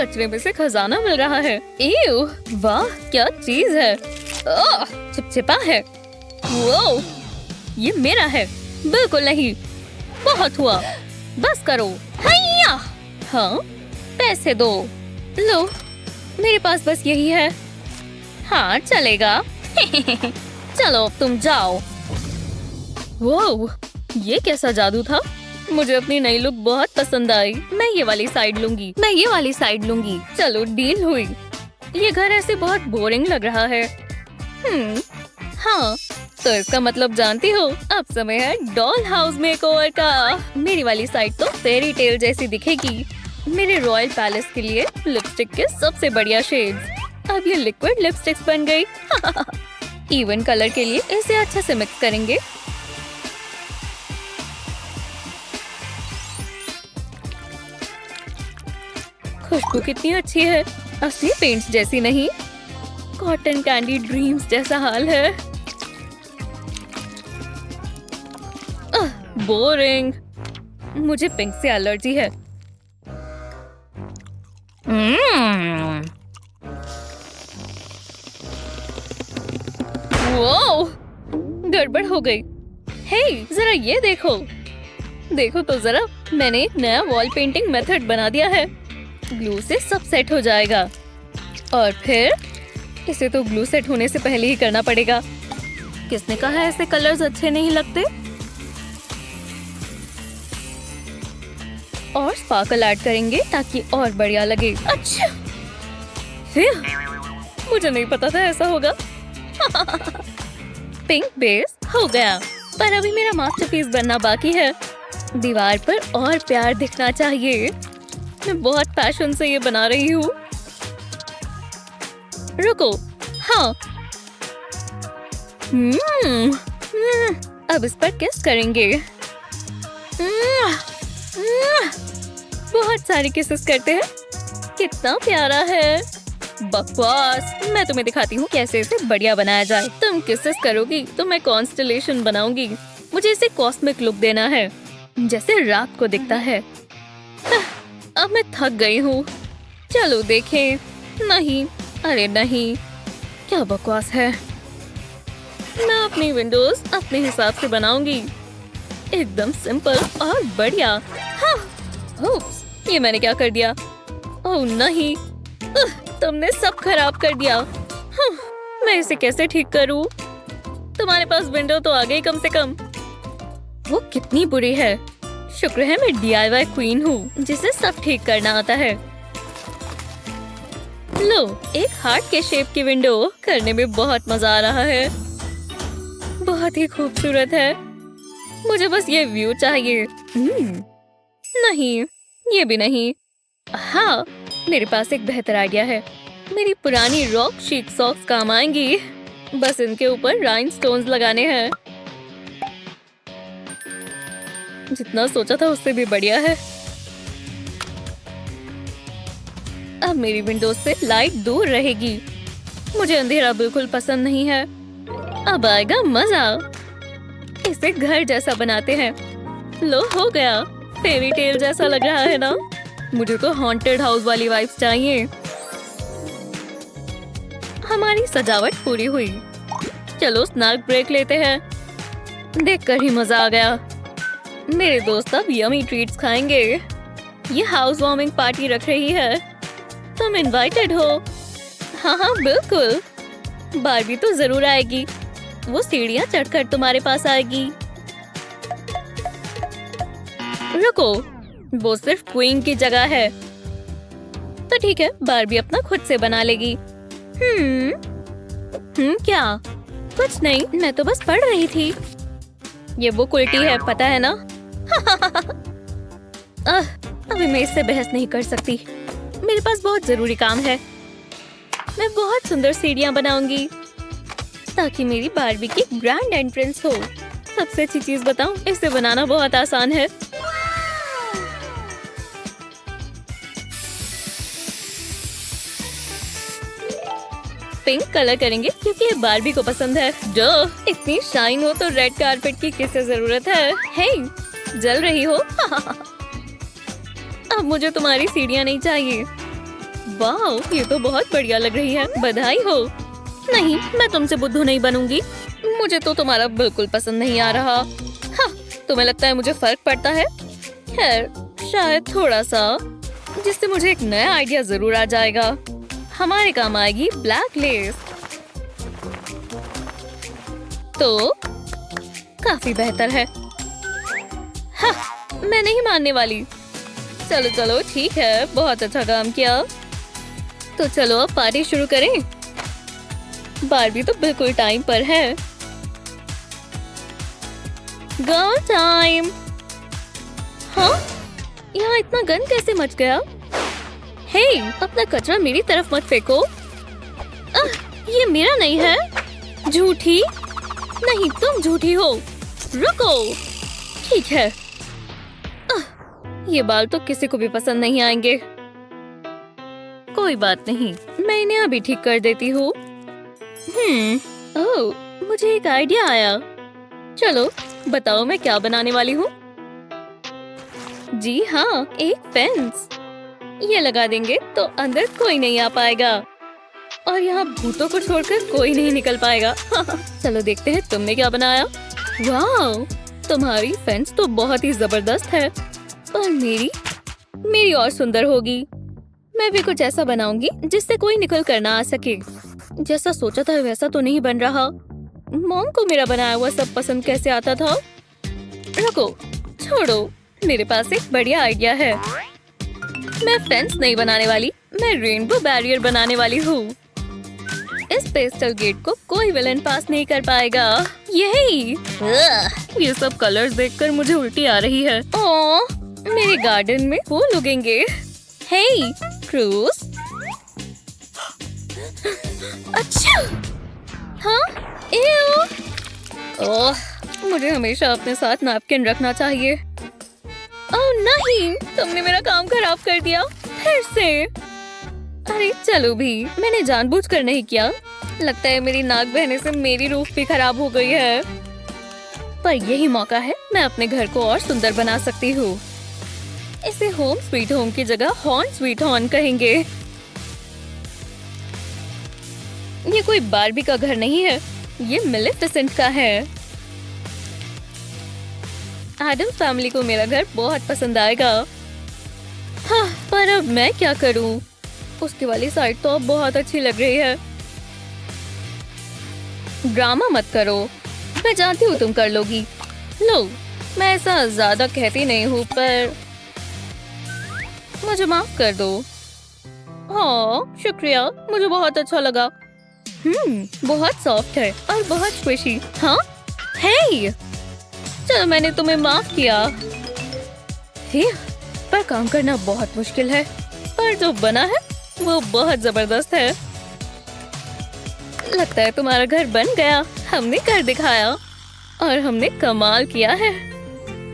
कचरे में से खजाना मिल रहा है। एव, वाह क्या चीज है। ओह, चिपचिपा है। वो ये मेरा है। बिल्कुल नहीं, बहुत हुआ, बस करो। हैया! हाँ, पैसे दो। लो, मेरे पास बस यही है। हाँ चलेगा। चलो तुम जाओ। वो ये कैसा जादू था। मुझे अपनी नई लुक बहुत पसंद आई। मैं ये वाली साइड लूंगी, मैं ये वाली साइड लूंगी। चलो डील हुई। ये घर ऐसे बहुत बोरिंग लग रहा है। हाँ, तो इसका मतलब जानती हो, अब समय है डॉल हाउस मेकओवर का। मेरी वाली साइड तो फेरी टेल जैसी दिखेगी। मेरे रॉयल पैलेस के लिए लिपस्टिक के सबसे बढ़िया शेड्स। अब ये लिक्विड लिपस्टिक्स बन गई। इवन कलर के लिए इसे अच्छे से मिक्स करेंगे। खुशबू कितनी अच्छी है, असली पेंट्स जैसी नहीं। कॉटन कैंडी ड्रीम्स जैसा हाल है। बोरिंग। मुझे पिंक से एलर्जी है। वो गड़बड़ हो गई। हे, जरा ये देखो। देखो तो जरा, मैंने एक नया वॉल पेंटिंग मेथड बना दिया है। ग्लू से सब सेट हो जाएगा और फिर इसे तो ग्लू सेट होने से पहले ही करना पड़ेगा। किसने कहा ऐसे कलर्स अच्छे नहीं लगते? और स्पार्कल ऐड करेंगे ताकि और बढ़िया लगे। अच्छा, फिर मुझे नहीं पता था ऐसा होगा। पिंक बेस हो गया, पर अभी मेरा मास्टरपीस बनना बाकी है। दीवार पर और प्यार दिखना चाहिए। मैं बहुत पैशन से ये बना रही हूँ। रुको, हाँ। अब इस पर किस करेंगे। बहुत सारी किसेस करते हैं। कितना प्यारा है। बकवास, मैं तुम्हें दिखाती हूँ कैसे इसे बढ़िया बनाया जाए। तुम किसेस करोगी तो मैं कॉन्स्टेलेशन बनाऊंगी। मुझे इसे कॉस्मिक लुक देना है, जैसे रात को दिखता है। अब मैं थक गई हूँ। चलो देखें। नहीं, अरे नहीं, क्या बकवास है। मैं अपनी विंडोज अपने हिसाब से बनाऊंगी, एकदम सिंपल और बढ़िया। हाँ, ओप्स, ये मैंने क्या कर दिया। ओह नहीं, तुमने सब खराब कर दिया। मैं इसे कैसे ठीक करूँ? तुम्हारे पास विंडो तो आ गई कम से कम। वो कितनी बुरी है। शुक्र है मैं DIY क्वीन हूँ, जिसे सब ठीक करना आता है। लो, एक हार्ट के शेप की विंडो। करने में बहुत मजा आ रहा है। बहुत ही खूबसूरत है। मुझे बस ये व्यू चाहिए। नहीं, ये भी नहीं। हाँ, मेरे पास एक बेहतर आइडिया है। मेरी पुरानी रॉक शीट सॉक्स काम आएंगी। बस इनके ऊपर राइनस्टोन्स लगाने हैं। जितना सोचा था उससे भी बढ़िया है। अब मेरी विंडोज से लाइट दूर रहेगी। मुझे अंधेरा बिल्कुल पसंद नहीं है। अब आएगा मजा। इसे घर जैसा बनाते हैं। लो, हो गया। फेरी टेल जैसा लग रहा है ना? मुझे तो हॉन्टेड हाउस वाली वाइब्स चाहिए। हमारी सजावट पूरी हुई। चलो स्नैक ब्रेक लेते हैं। देखकर ही मजा आ गया। मेरे दोस्त अब यमी ट्रीट्स खाएंगे। ये हाउस वार्मिंग पार्टी रख रही है। तुम इनवाइटेड हो। हाँ हाँ बिल्कुल। बारबी तो जरूर आएगी। वो सीढ़ियाँ चढ़कर तुम्हारे पास आएगी। रुको, वो सिर्फ क्वीन की जगह है। तो ठीक है, बारबी अपना खुद से बना लेगी। क्या? कुछ नहीं, मैं तो बस पढ़ रही थी। ये वो उल्टी है, पता है ना? अभी मैं इससे बहस नहीं कर सकती। मेरे पास बहुत जरूरी काम है। मैं बहुत सुंदर सीढ़ियाँ बनाऊंगी ताकि मेरी बारबी की ग्रैंड एंट्रेंस हो। सबसे अच्छी चीज बताऊं, इसे बनाना बहुत आसान है। पिंक कलर करेंगे क्योंकि ये बारबी को पसंद है। जो इतनी शाइन हो तो रेड कारपेट की किसे जरूरत है? हे, जल रही हो? अब मुझे तुम्हारी सीढ़ियाँ नहीं चाहिए। वाह, ये तो बहुत बढ़िया लग रही है। बधाई हो। नहीं, मैं तुमसे बुद्धू नहीं बनूंगी। मुझे तो तुम्हारा बिल्कुल पसंद नहीं आ रहा। हाँ, तुम्हें लगता है मुझे फर्क पड़ता है? खैर, शायद थोड़ा सा, जिससे मुझे एक नया आइडिया जरूर आ जाएगा। हमारे काम आएगी ब्लैक लेस। तो काफी बेहतर है। हाँ, मैं नहीं मानने वाली। चलो चलो ठीक है, बहुत अच्छा काम किया। तो चलो अब पार्टी शुरू करें। बारबी तो बिल्कुल टाइम पर है। Girl time. हाँ, यहाँ इतना गंद कैसे मच गया? हे, अपना कचरा मेरी तरफ मत फेंको। ये मेरा नहीं है। झूठी? नहीं, तुम झूठी हो। रुको। ठीक है। ये बाल तो किसी को भी पसंद नहीं आएंगे। कोई बात नहीं, मैं इन्हें अभी ठीक कर देती हूँ। ओह, मुझे एक आइडिया आया। चलो बताओ मैं क्या बनाने वाली हूँ। जी हाँ, एक फेंस। ये लगा देंगे तो अंदर कोई नहीं आ पाएगा और यहाँ भूतों को छोड़कर कोई नहीं निकल पाएगा। चलो देखते हैं तुमने क्या बनाया। वाह, तुम्हारी फेंस तो बहुत ही जबरदस्त है, पर मेरी और सुंदर होगी। मैं भी कुछ ऐसा बनाऊंगी जिससे कोई निकल कर ना आ सके। जैसा सोचा था वैसा तो नहीं बन रहा। मॉम को मेरा बनाया हुआ सब पसंद कैसे आता था? रुको, छोड़ो, मेरे पास एक बढ़िया आइडिया है। मैं फेंस नहीं बनाने वाली, मैं रेनबो बैरियर बनाने वाली हूँ। इस पेस्टल गेट को कोई विलन पास नहीं कर पाएगा। यही। ये सब कलर्स देखकर मुझे उल्टी आ रही है। ओह, मेरे गार्डन में फूल उगेंगे। हे, क्रूस। अच्छा। हाँ, एओ। ओह, मुझे हमेशा अपने साथ नैपकिन रखना चाहिए। ओह नहीं, तुमने मेरा काम खराब कर दिया। फिर से। अरे चलो भी, मैंने जानबूझकर नहीं किया। लगता है मेरी नाक बहने से मेरी रूफ भी खराब हो गई है। पर यही मौका है, मैं अपने घर को और सुंदर बना सकती हूँ। इसे होम स्वीट होम की जगह हॉर्न स्वीट हॉर्न कहेंगे। ये कोई बारबी का घर नहीं है, ये मेलेफिसेंट का है। एडम्स फैमिली को मेरा घर बहुत पसंद आएगा। हाँ, पर अब मैं क्या करूं? उसकी वाली साइड तो अब बहुत अच्छी लग रही है। ड्रामा मत करो, मैं जानती हूँ तुम कर लोगी। लो, मैं ऐसा ज्यादा कहती नहीं हूँ, पर मुझे माफ कर दो। हाँ, शुक्रिया, मुझे बहुत अच्छा लगा। बहुत सॉफ्ट है और बहुत स्क्विशी। हाँ, हे, चलो मैंने तुम्हें माफ किया। पर काम करना बहुत मुश्किल है, पर जो बना है वो बहुत जबरदस्त है। लगता है तुम्हारा घर बन गया। हमने कर दिखाया और हमने कमाल किया है।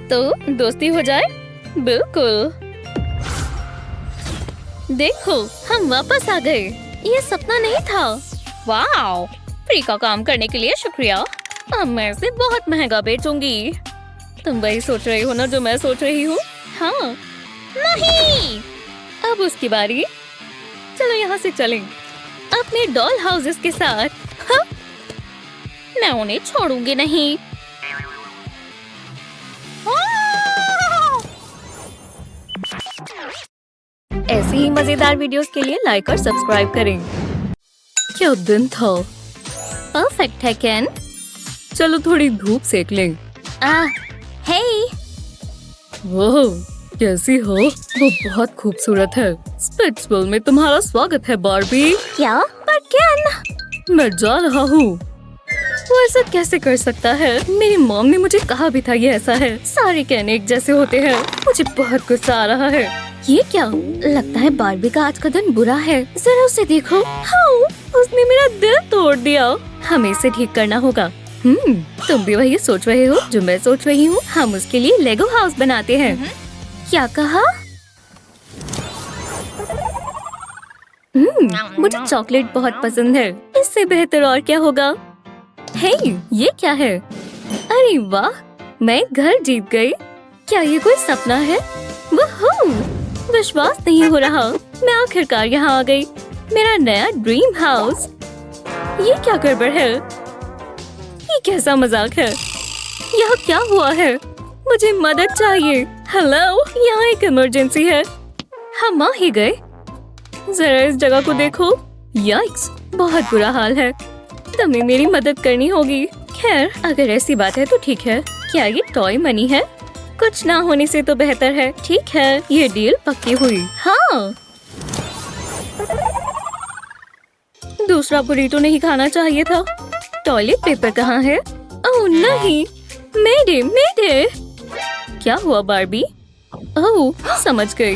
तो दोस्ती हो जाए? बिल्कुल। देखो, हम वापस आ गए। ये सपना नहीं था। वाओ, फ्री का काम करने के लिए शुक्रिया। अब मैं इसे बहुत महंगा बेचूंगी। तुम वही सोच रही हो ना जो मैं सोच रही हूँ? हाँ। नहीं, अब उसकी बारी। चलो यहाँ से चलें अपने डॉल हाउसेस के साथ। हाँ? मैं उन्हें छोड़ूंगी नहीं। ऐसी ही मजेदार वीडियोस के लिए लाइक और सब्सक्राइब करें। क्या दिन था। परफेक्ट है केन। चलो थोड़ी धूप सेक लें। हे। वाह, कैसी हो? वो बहुत खूबसूरत है। स्पिट्सविल में तुम्हारा स्वागत है बारबी। क्या? पर केन, मैं जा रहा हूँ। वो ऐसा कैसे कर सकता है? मेरी मॉम ने मुझे कहा भी था ये ऐसा है। सारे केन एक जैसे होते हैं। मुझे बहुत गुस्सा आ रहा है। ये क्या? लगता है बारबी का आज का दिन बुरा है। जरा उसे देखो। हाँ, उसने मेरा दिल तोड़ दिया। हमें इसे ठीक करना होगा। तुम भी वही सोच रहे हो जो मैं सोच रही हूँ। हम उसके लिए लेगो हाउस बनाते हैं। क्या कहा? मुझे चॉकलेट बहुत पसंद है। इससे बेहतर और क्या होगा? हे, ये क्या है? अरे वाह, मैं घर जीत गई। क्या ये कोई सपना है? वह विश्वास नहीं हो रहा, मैं आखिरकार यहाँ आ गई। मेरा नया ड्रीम हाउस। ये क्या गड़बड़ है? ये कैसा मजाक है? यहाँ क्या हुआ है? मुझे मदद चाहिए। हेलो, यहाँ एक इमरजेंसी है। हम आ ही गए। जरा इस जगह को देखो। याइक्स, बहुत बुरा हाल है। तुम्हें मेरी मदद करनी होगी। खैर, अगर ऐसी बात है तो ठीक है। क्या ये टॉय मनी है? कुछ ना होने से तो बेहतर है। ठीक है, ये डील पक्की हुई। हाँ, दूसरा बुरीटो नहीं खाना चाहिए था। टॉयलेट पेपर कहाँ है? ओह नहीं, मेडे मेडे। क्या हुआ बार्बी? ओह, समझ गई।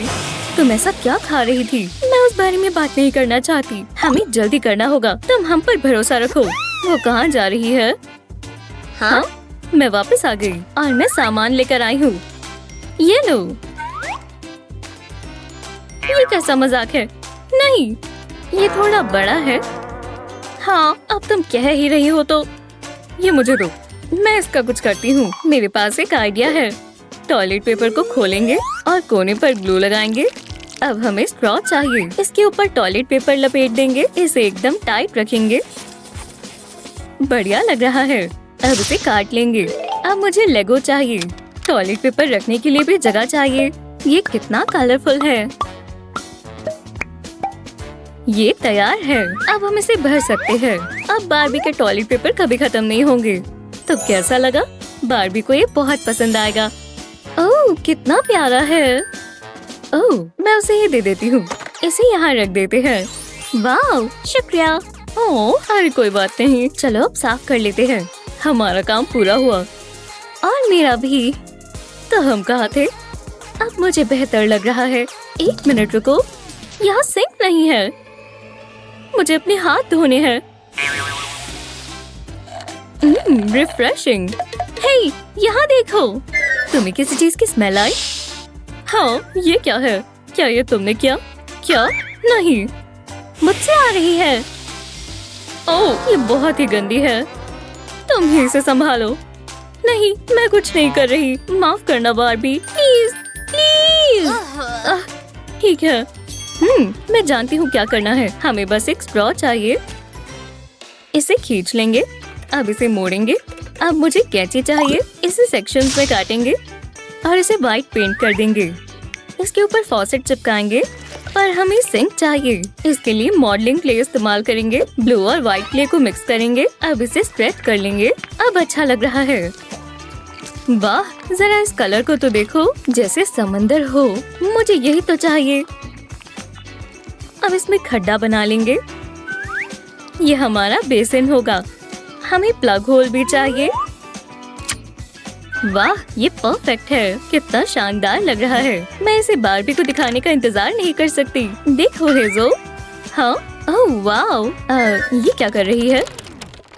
तुम ऐसा क्या खा रही थी? मैं उस बारे में बात नहीं करना चाहती। हमें जल्दी करना होगा। तुम हम पर भरोसा रखो। वो कहाँ जा रही है? हाँ, मैं वापस आ गई और मैं सामान लेकर आई हूँ। ये लो। ये कैसा मजाक है? नहीं, ये थोड़ा बड़ा है। हाँ, अब तुम कह ही रही हो तो ये मुझे दो। मैं इसका कुछ करती हूँ। मेरे पास एक आइडिया है। टॉयलेट पेपर को खोलेंगे और कोने पर ग्लू लगाएंगे। अब हमें स्ट्रॉ चाहिए। इसके ऊपर टॉयलेट पेपर लपेट देंगे। इसे एकदम टाइट रखेंगे। बढ़िया लग रहा है। अब इसे काट लेंगे। अब मुझे लेगो चाहिए। टॉयलेट पेपर रखने के लिए भी जगह चाहिए। ये कितना कलरफुल है। ये तैयार है। अब हम इसे भर सकते हैं। अब बार्बी के टॉयलेट पेपर कभी खत्म नहीं होंगे। तो कैसा लगा? बार्बी को ये बहुत पसंद आएगा। ओह, कितना प्यारा है। ओह, मैं उसे ये दे देती हूँ। इसे यहाँ रख देते हैं। वाह, शुक्रिया। ओह, अरे कोई बात नहीं। चलो अब साफ कर लेते हैं। हमारा काम पूरा हुआ और मेरा भी। तो हम कहाँ थे? अब मुझे बेहतर लग रहा है। 1 मिनट रुको, यहाँ सिंक नहीं है। मुझे अपने हाथ धोने हैं। रिफ्रेशिंग। हे, यहाँ देखो। तुम्हें किसी चीज की स्मेल आई? हाँ, ये क्या है? क्या ये तुमने किया? क्या? नहीं, मुझसे आ रही है। ओह, ये बहुत ही गंदी है। तुम ही इसे संभालो। नहीं, मैं कुछ नहीं कर रही। माफ करना बार्बी, प्लीज प्लीज। ठीक है। मैं जानती हूँ क्या करना है। हमें बस एक स्ट्रॉ चाहिए। इसे खींच लेंगे। अब इसे मोड़ेंगे। अब मुझे कैंची चाहिए। इसे सेक्शंस में काटेंगे और इसे व्हाइट पेंट कर देंगे। इसके ऊपर फॉसेट चिपकाएंगे। पर हमें सिंक चाहिए। इसके लिए मॉडलिंग क्ले इस्तेमाल करेंगे। ब्लू और व्हाइट क्ले को मिक्स करेंगे। अब इसे स्प्रेड कर लेंगे। अब अच्छा लग रहा है। वाह, जरा इस कलर को तो देखो, जैसे समंदर हो। मुझे यही तो चाहिए। अब इसमें खड्डा बना लेंगे। ये हमारा बेसिन होगा। हमें प्लग होल भी चाहिए। वाह, ये परफेक्ट है। कितना शानदार लग रहा है। मैं इसे बार्बी को दिखाने का इंतजार नहीं कर सकती। देखो हेजो। हाँ, ओह वाओ। ये क्या कर रही है?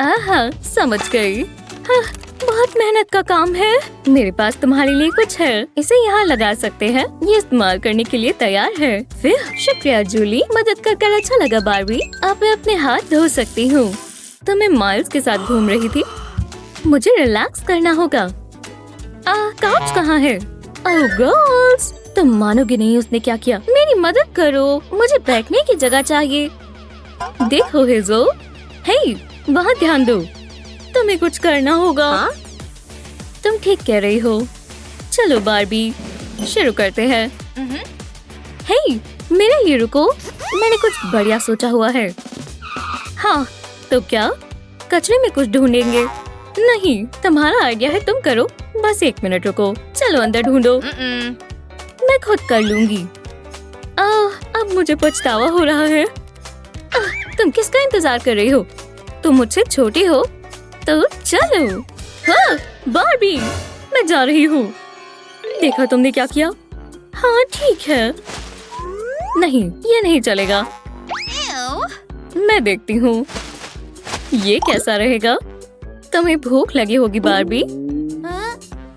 आहा, समझ गई। हाँ, बहुत मेहनत का काम है। मेरे पास तुम्हारे लिए कुछ है। इसे यहाँ लगा सकते हैं। ये इस्तेमाल करने के लिए तैयार है। फिर शुक्रिया जूली, मदद कर अच्छा लगा बार्बी। अब मैं अपने हाथ धो सकती हूँ। तो मैं माइल्स के साथ घूम रही थी। मुझे रिलैक्स करना होगा। काउच कहाँ है? ओह गर्ल्स, तुम मानोगे नहीं उसने क्या किया। मेरी मदद करो, मुझे बैठने की जगह चाहिए। देखो हेजो। हे, वहाँ ध्यान दो। तुम्हें कुछ करना होगा। तुम ठीक कह रही हो। चलो बार्बी, शुरू करते हैं। हे, मेरे लिए रुको। मैंने कुछ बढ़िया सोचा हुआ है। हाँ, तो क्या कचरे में कुछ ढूंढेंगे? नहीं, तुम्हारा आइडिया है, तुम करो। बस 1 मिनट रुको। चलो अंदर ढूंढो। मैं खुद कर लूंगी। अब मुझे पछतावा हो रहा है। तुम किसका इंतजार कर रही हो? तुम मुझसे छोटी हो तो चलो। हाँ, बार्बी, मैं जा रही हूँ। देखा तुमने क्या किया? हाँ ठीक है। नहीं, ये नहीं चलेगा। मैं देखती हूँ ये कैसा रहेगा। तुम्हें भूख लगी होगी बार्बी।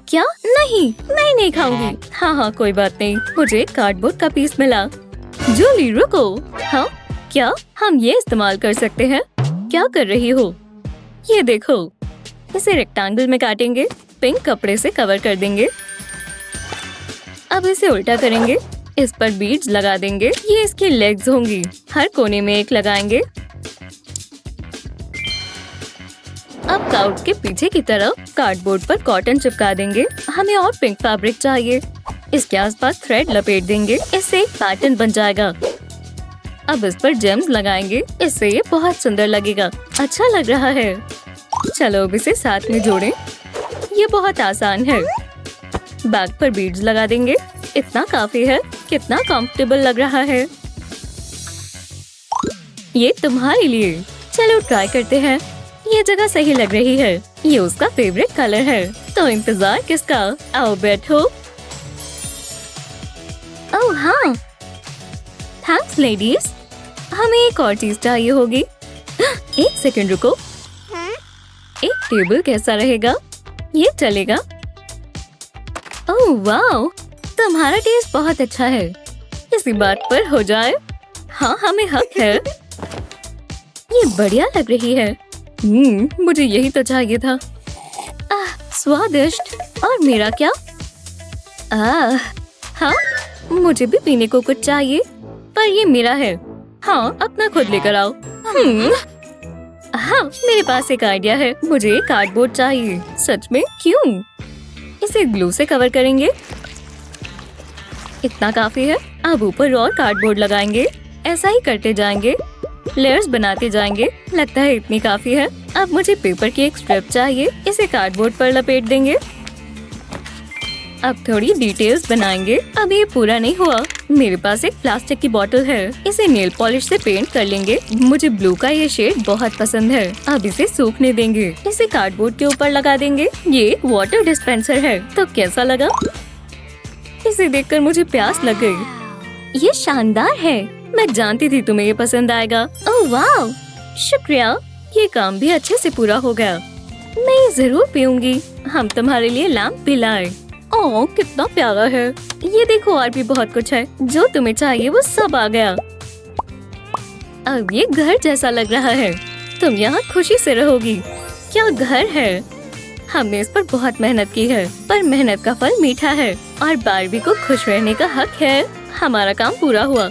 क्या? नहीं, मैं नहीं खाऊंगी। हाँ, कोई बात नहीं। मुझे कार्डबोर्ड का पीस मिला। जूली रुको। हाँ, क्या हम ये इस्तेमाल कर सकते हैं? क्या कर रही हो? ये देखो, इसे रेक्टेंगल में काटेंगे। पिंक कपड़े से कवर कर देंगे। अब इसे उल्टा करेंगे। इस पर बीड्स लगा देंगे। ये इसकी लेग्स होंगी। हर कोने में एक लगाएंगे। अब काउच के पीछे की तरफ कार्डबोर्ड पर कॉटन चिपका देंगे। हमें और पिंक फैब्रिक चाहिए। इसके आसपास थ्रेड लपेट देंगे। इससे एक पैटर्न बन जाएगा। अब इस पर जेम्स लगाएंगे। इससे ये बहुत सुंदर लगेगा। अच्छा लग रहा है। चलो अब इसे साथ में जोड़ें। ये बहुत आसान है। बैग पर बीड्स लगा देंगे। इतना काफी है। कितना कंफर्टेबल लग रहा है। ये तुम्हारे लिए। चलो ट्राई करते हैं। ये जगह सही लग रही है। ये उसका फेवरेट कलर है। तो इंतजार किसका? आओ बैठो। ओह हाँ, थैंक्स लेडीज। हमें एक और चीज चाहिए होगी। एक सेकंड रुको। एक टेबल कैसा रहेगा? ये चलेगा। ओह वाह, तुम्हारा टेस्ट बहुत अच्छा है। इसी बात पर हो जाए। हाँ, हमें हक है। ये बढ़िया लग रही है। मुझे यही तो चाहिए था। स्वादिष्ट। और मेरा क्या? हाँ, मुझे भी पीने को कुछ चाहिए। पर ये मेरा है। हाँ, अपना खुद लेकर आओ। हाँ, मेरे पास एक आइडिया है। मुझे एक कार्डबोर्ड चाहिए। सच में? क्यों? इसे ग्लू से कवर करेंगे। इतना काफी है। अब ऊपर और कार्डबोर्ड लगाएंगे। ऐसा ही करते जाएंगे। लेयर्स बनाते जाएंगे। लगता है इतनी काफी है। अब मुझे पेपर की एक स्ट्रिप चाहिए। इसे कार्डबोर्ड पर लपेट देंगे। अब थोड़ी डिटेल्स बनाएंगे। अब ये पूरा नहीं हुआ। मेरे पास एक प्लास्टिक की बोतल है। इसे नेल पॉलिश से पेंट कर लेंगे। मुझे ब्लू का ये शेड बहुत पसंद है। अब इसे सूखने देंगे। इसे कार्डबोर्ड के ऊपर लगा देंगे। ये एक वाटर डिस्पेंसर है। तो कैसा लगा? इसे देखकर मुझे प्यास लग गई। ये शानदार है। मैं जानती थी तुम्हें ये पसंद आएगा। ओह वाह, शुक्रिया। ये काम भी अच्छे से पूरा हो गया। मैं ये जरूर पीऊंगी। हम तुम्हारे लिए लैम्प भी लाए। ओह, कितना प्यारा है। ये देखो, और भी बहुत कुछ है। जो तुम्हें चाहिए वो सब आ गया। अब ये घर जैसा लग रहा है। तुम यहाँ खुशी से रहोगी। क्या घर है। हमने इस पर बहुत मेहनत की है, पर मेहनत का फल मीठा है। और बारबी को खुश रहने का हक है। हमारा काम पूरा हुआ।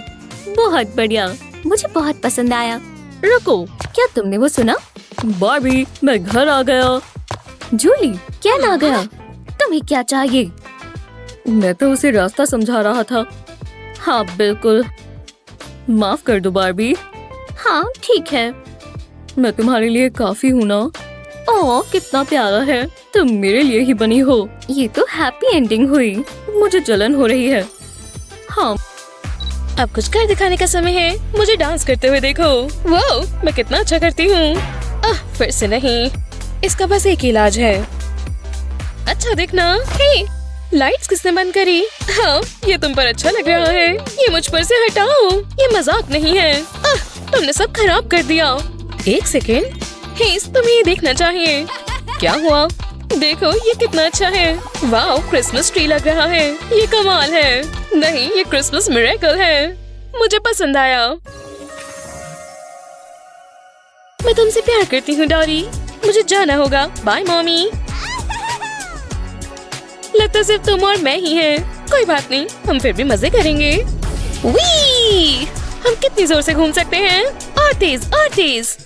बहुत बढ़िया। मुझे बहुत पसंद आया। रुको, क्या तुमने वो सुना? बारबी, मैं घर आ गया। जूली, क्या ना गया? तुम्हें क्या चाहिए? मैं तो उसे रास्ता समझा रहा था। हाँ बिल्कुल। माफ कर दो बारबी। हाँ ठीक है। मैं तुम्हारे लिए काफी हूँ ना। ओह, कितना प्यारा है। तुम मेरे लिए ही बनी हो। ये तो हैप्पी एंडिंग हुई। मुझे जलन हो रही है। हाँ, अब कुछ कर दिखाने का समय है। मुझे डांस करते हुए देखो। वाह, मैं कितना अच्छा करती हूँ। फिर से नहीं। इसका बस एक इलाज है। अच्छा देखना। हे, लाइट्स किसने बंद करी? हाँ, ये तुम पर अच्छा लग रहा है। ये मुझ पर से हटाओ। ये मजाक नहीं है। तुमने सब खराब कर दिया। एक सेकेंड। हे, तुम्हें ये देखना चाहिए। क्या हुआ? देखो, ये कितना अच्छा है। वाह, क्रिसमस ट्री लग रहा है। ये कमाल है। नहीं, ये क्रिसमस मिरेकल है। मुझे पसंद आया। मैं तुमसे प्यार करती हूँ डॉरी। मुझे जाना होगा। Bye mommy. लगता सिर्फ तुम और मैं ही हैं। कोई बात नहीं, हम फिर भी मजे करेंगे। वी! हम कितनी जोर से घूम सकते हैं। और तेज और तेज।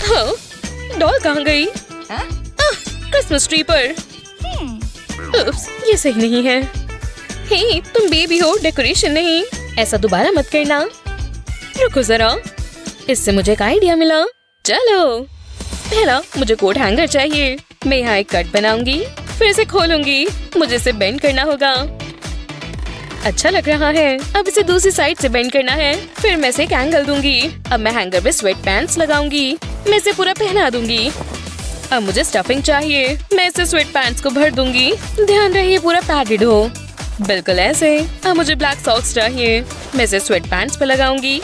हाँ, डॉल कहाँ गई? क्रिसमस ट्री पर। उप्स, ये सही नहीं है। हे, तुम बेबी हो, डेकोरेशन नहीं। ऐसा दोबारा मत करना। रुको जरा, इससे मुझे एक आइडिया मिला। चलो, पहला मुझे कोट हैंगर चाहिए। मैं यहाँ एक कट बनाऊंगी, फिर इसे खोलूंगी। मुझे इसे बेंड करना होगा। अच्छा लग रहा है। अब इसे दूसरी साइड से बेंड करना है। फिर मैं इसे एक एंगल दूंगी। अब मैं हैंगर पे स्वेट पैंट्स लगाऊंगी। मैं इसे पूरा पहना दूंगी। अब मुझे स्टफिंग चाहिए। मैं इसे स्वेट पैंट्स को भर दूंगी। ध्यान रहे ये पूरा पैडेड हो। बिल्कुल ऐसे। अब मुझे ब्लैक सॉक्स चाहिए। मैं इसे स्वेट पैंट्स पे लगाऊंगी।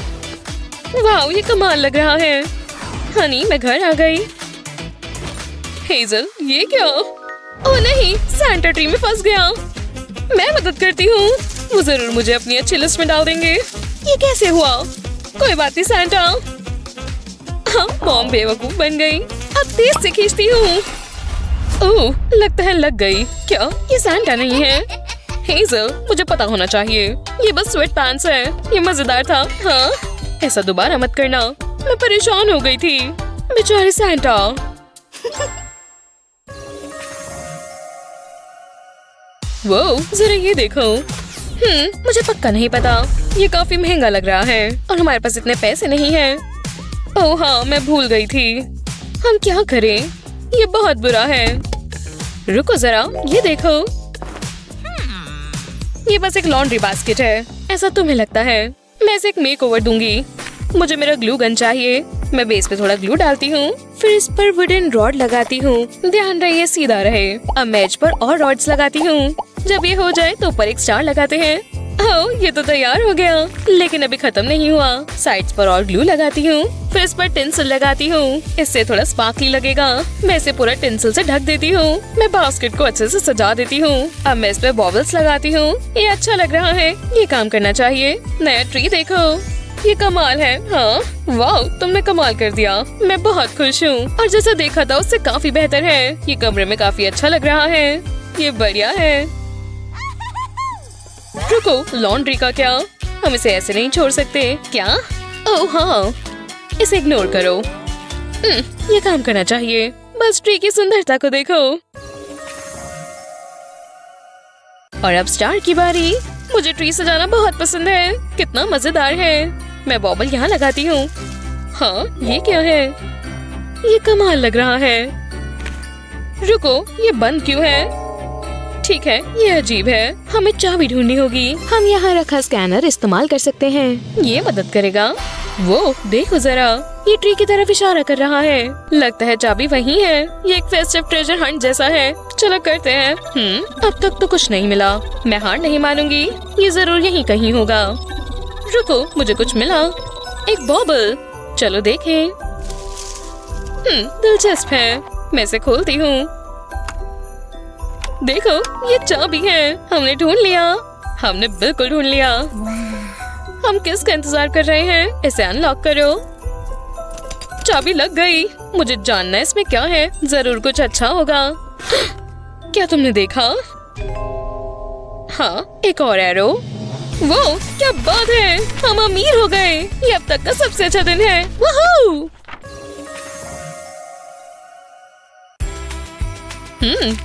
वाह, ये कमाल लग रहा है। हनी, मैं घर आ गई। हेजल, ये क्या? ओह नहीं, सैंटा ट्री में फंस गया। मैं मदद करती हूँ। वो जरूर मुझे अपनी अच्छी लिस्ट में डाल देंगे। ये कैसे हुआ? कोई बात नहीं सैंटा। हाँ, मॉम बेवकूफ बन गई। अब तेज से खींचती हूँ। ओह, लगता है लग गई। क्या ये सैंटा नहीं है? हेज़ल, मुझे पता होना चाहिए। ये बस स्वेट पैंट्स है। ये मजेदार था। हाँ, ऐसा दोबारा मत करना। मैं परेशान हो गई थी। बेचारे सैंटा। वो जरा ये देखो। मुझे पक्का नहीं पता। ये काफी महंगा लग रहा है और हमारे पास इतने पैसे नहीं हैं। ओह हाँ, मैं भूल गई थी। हम क्या करें? ये बहुत बुरा है। रुको जरा, ये देखो। ये बस एक लॉन्ड्री बास्केट है। ऐसा तुम्हें लगता है? मैं इसे एक मेकओवर दूंगी। मुझे मेरा ग्लू गन चाहिए। मैं बेस पे थोड़ा ग्लू डालती हूँ, फिर इस पर वुडन रॉड लगाती हूँ। ध्यान रहे ये सीधा रहे। अब मैं इस पर और रॉड्स लगाती हूँ। जब ये हो जाए तो ऊपर एक स्टार लगाते हैं। ओह, ये तो तैयार हो गया, लेकिन अभी खत्म नहीं हुआ। साइड्स पर और ग्लू लगाती हूँ, फिर इस पर टिंसल लगाती हूँ। इससे थोड़ा स्पार्कली लगेगा। मैं इसे पूरा टिंसल से ढक देती हूँ। मैं बास्केट को अच्छे से सजा देती हूँ। अब मैं इस पर बॉबल्स लगाती हूँ। ये अच्छा लग रहा है। ये काम करना चाहिए। नया ट्री देखो, ये कमाल है। हाँ, वाह, तुमने कमाल कर दिया। मैं बहुत खुश हूँ और जैसा देखा था उससे काफी बेहतर है। ये कमरे में काफी अच्छा लग रहा है। ये बढ़िया है। रुको, लॉन्ड्री का क्या? हम इसे ऐसे नहीं छोड़ सकते क्या? ओह हाँ, इसे इग्नोर करो। ये काम करना चाहिए। बस ट्री की सुंदरता को देखो। और अब स्टार की बारी। मुझे ट्री सजाना बहुत पसंद है। कितना मजेदार है। मैं बॉबल यहाँ लगाती हूँ। हाँ, ये क्या है? ये कमाल लग रहा है। रुको, ये बंद क्यों है? ठीक है, ये अजीब है। हमें चाबी ढूंढनी होगी। हम यहाँ रखा स्कैनर इस्तेमाल कर सकते हैं। ये मदद करेगा। वो देखो जरा, ये ट्री की तरफ इशारा कर रहा है। लगता है चाबी वही है। ये एक फेस्टिव ट्रेजर हंट जैसा है। चलो करते हैं। अब तक तो कुछ नहीं मिला। मैं हार नहीं मानूंगी। ये जरूर यहीं कहीं होगा। रुको, मुझे कुछ मिला। एक बॉबल। चलो देखें। दिलचस्प है। मैं इसे खोलती हूँ। देखो, ये चाबी है। हमने ढूंढ लिया। हमने बिल्कुल ढूंढ लिया। हम किसका इंतजार कर रहे हैं? इसे अनलॉक करो। चाबी लग गई। मुझे जानना है इसमें क्या है। जरूर कुछ अच्छा होगा। क्या तुमने देखा? हाँ, एक और एरो। वो क्या बात है। हम अमीर हो गए। ये अब तक का सबसे अच्छा दिन है। वूहू!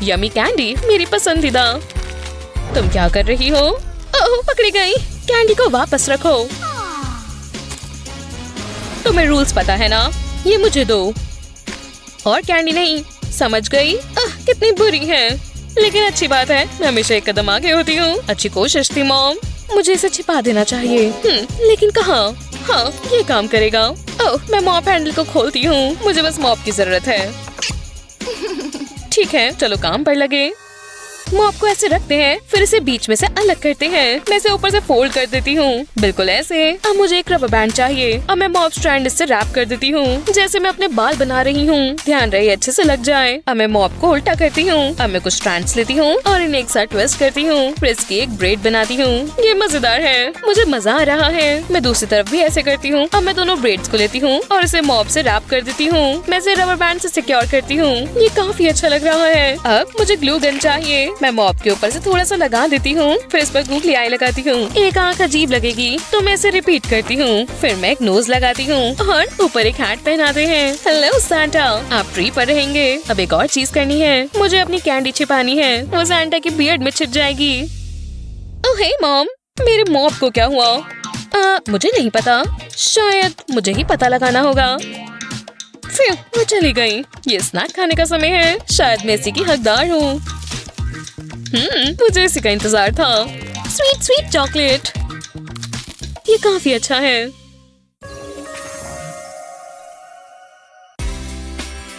यमी कैंडी, मेरी पसंदीदा। तुम क्या कर रही हो? ओह, पकड़ी गई। कैंडी को वापस रखो। तुम्हें रूल्स पता है ना? ये मुझे दो। और कैंडी नहीं। समझ गई? कितनी बुरी है। लेकिन अच्छी बात है, मैं हमेशा एक कदम आगे होती हूँ। अच्छी कोशिश थी मॉम। मुझे इसे छिपा देना चाहिए। लेकिन कहाँ? हाँ, ये काम करेगा। ओह, मैं मॉप हैंडल को खोलती हूँ। मुझे बस मॉप की जरूरत है। ठीक है, चलो काम पर लगे। मॉप को ऐसे रखते हैं, फिर इसे बीच में से अलग करते हैं। मैं इसे ऊपर से फोल्ड कर देती हूँ, बिल्कुल ऐसे। अब मुझे एक रबर बैंड चाहिए। अब मैं मॉप स्ट्रैंड इससे रैप कर देती हूँ, जैसे मैं अपने बाल बना रही हूँ। ध्यान रहे अच्छे से लग जाए। अब मैं मॉप को उल्टा करती हूँ। अब मैं कुछ स्ट्रैंड्स लेती हूँ और इन्हें एक साथ ट्विस्ट करती हूँ, फिर इसकी एक ब्रेड बनाती हूँ। ये मजेदार है। मुझे मजा आ रहा है। मैं दूसरी तरफ भी ऐसे करती हूँ। अब मैं दोनों ब्रेड्स को लेती हूँ और इसे मॉप से रैप कर देती हूँ। मैं इसे रबर बैंड से सिक्योर करती हूँ। ये काफी अच्छा लग रहा है। अब मुझे ग्लू गन चाहिए। मैं मॉप के ऊपर थोड़ा सा लगा देती हूँ, फिर इस पर गूगली आई लगाती हूँ। एक आंख अजीब लगेगी तो मैं इसे रिपीट करती हूँ। फिर मैं एक नोज लगाती हूँ और ऊपर एक हैट पहनाते हैं। हेलो सैंटा, आप ट्री पर रहेंगे। अब एक और चीज करनी है। मुझे अपनी कैंडी छिपानी है। वो सैंटा की बियर्ड में छिप जाएगी। ओह हे मॉम, मेरे मॉप को क्या हुआ? मुझे नहीं पता। शायद मुझे ही पता लगाना होगा। फिर वो चली गई। ये स्नैक खाने का समय है। शायद मैं इसी की हकदार हूँ। मुझे इसी का इंतजार था। Sweet sweet chocolate. ये काफी अच्छा है।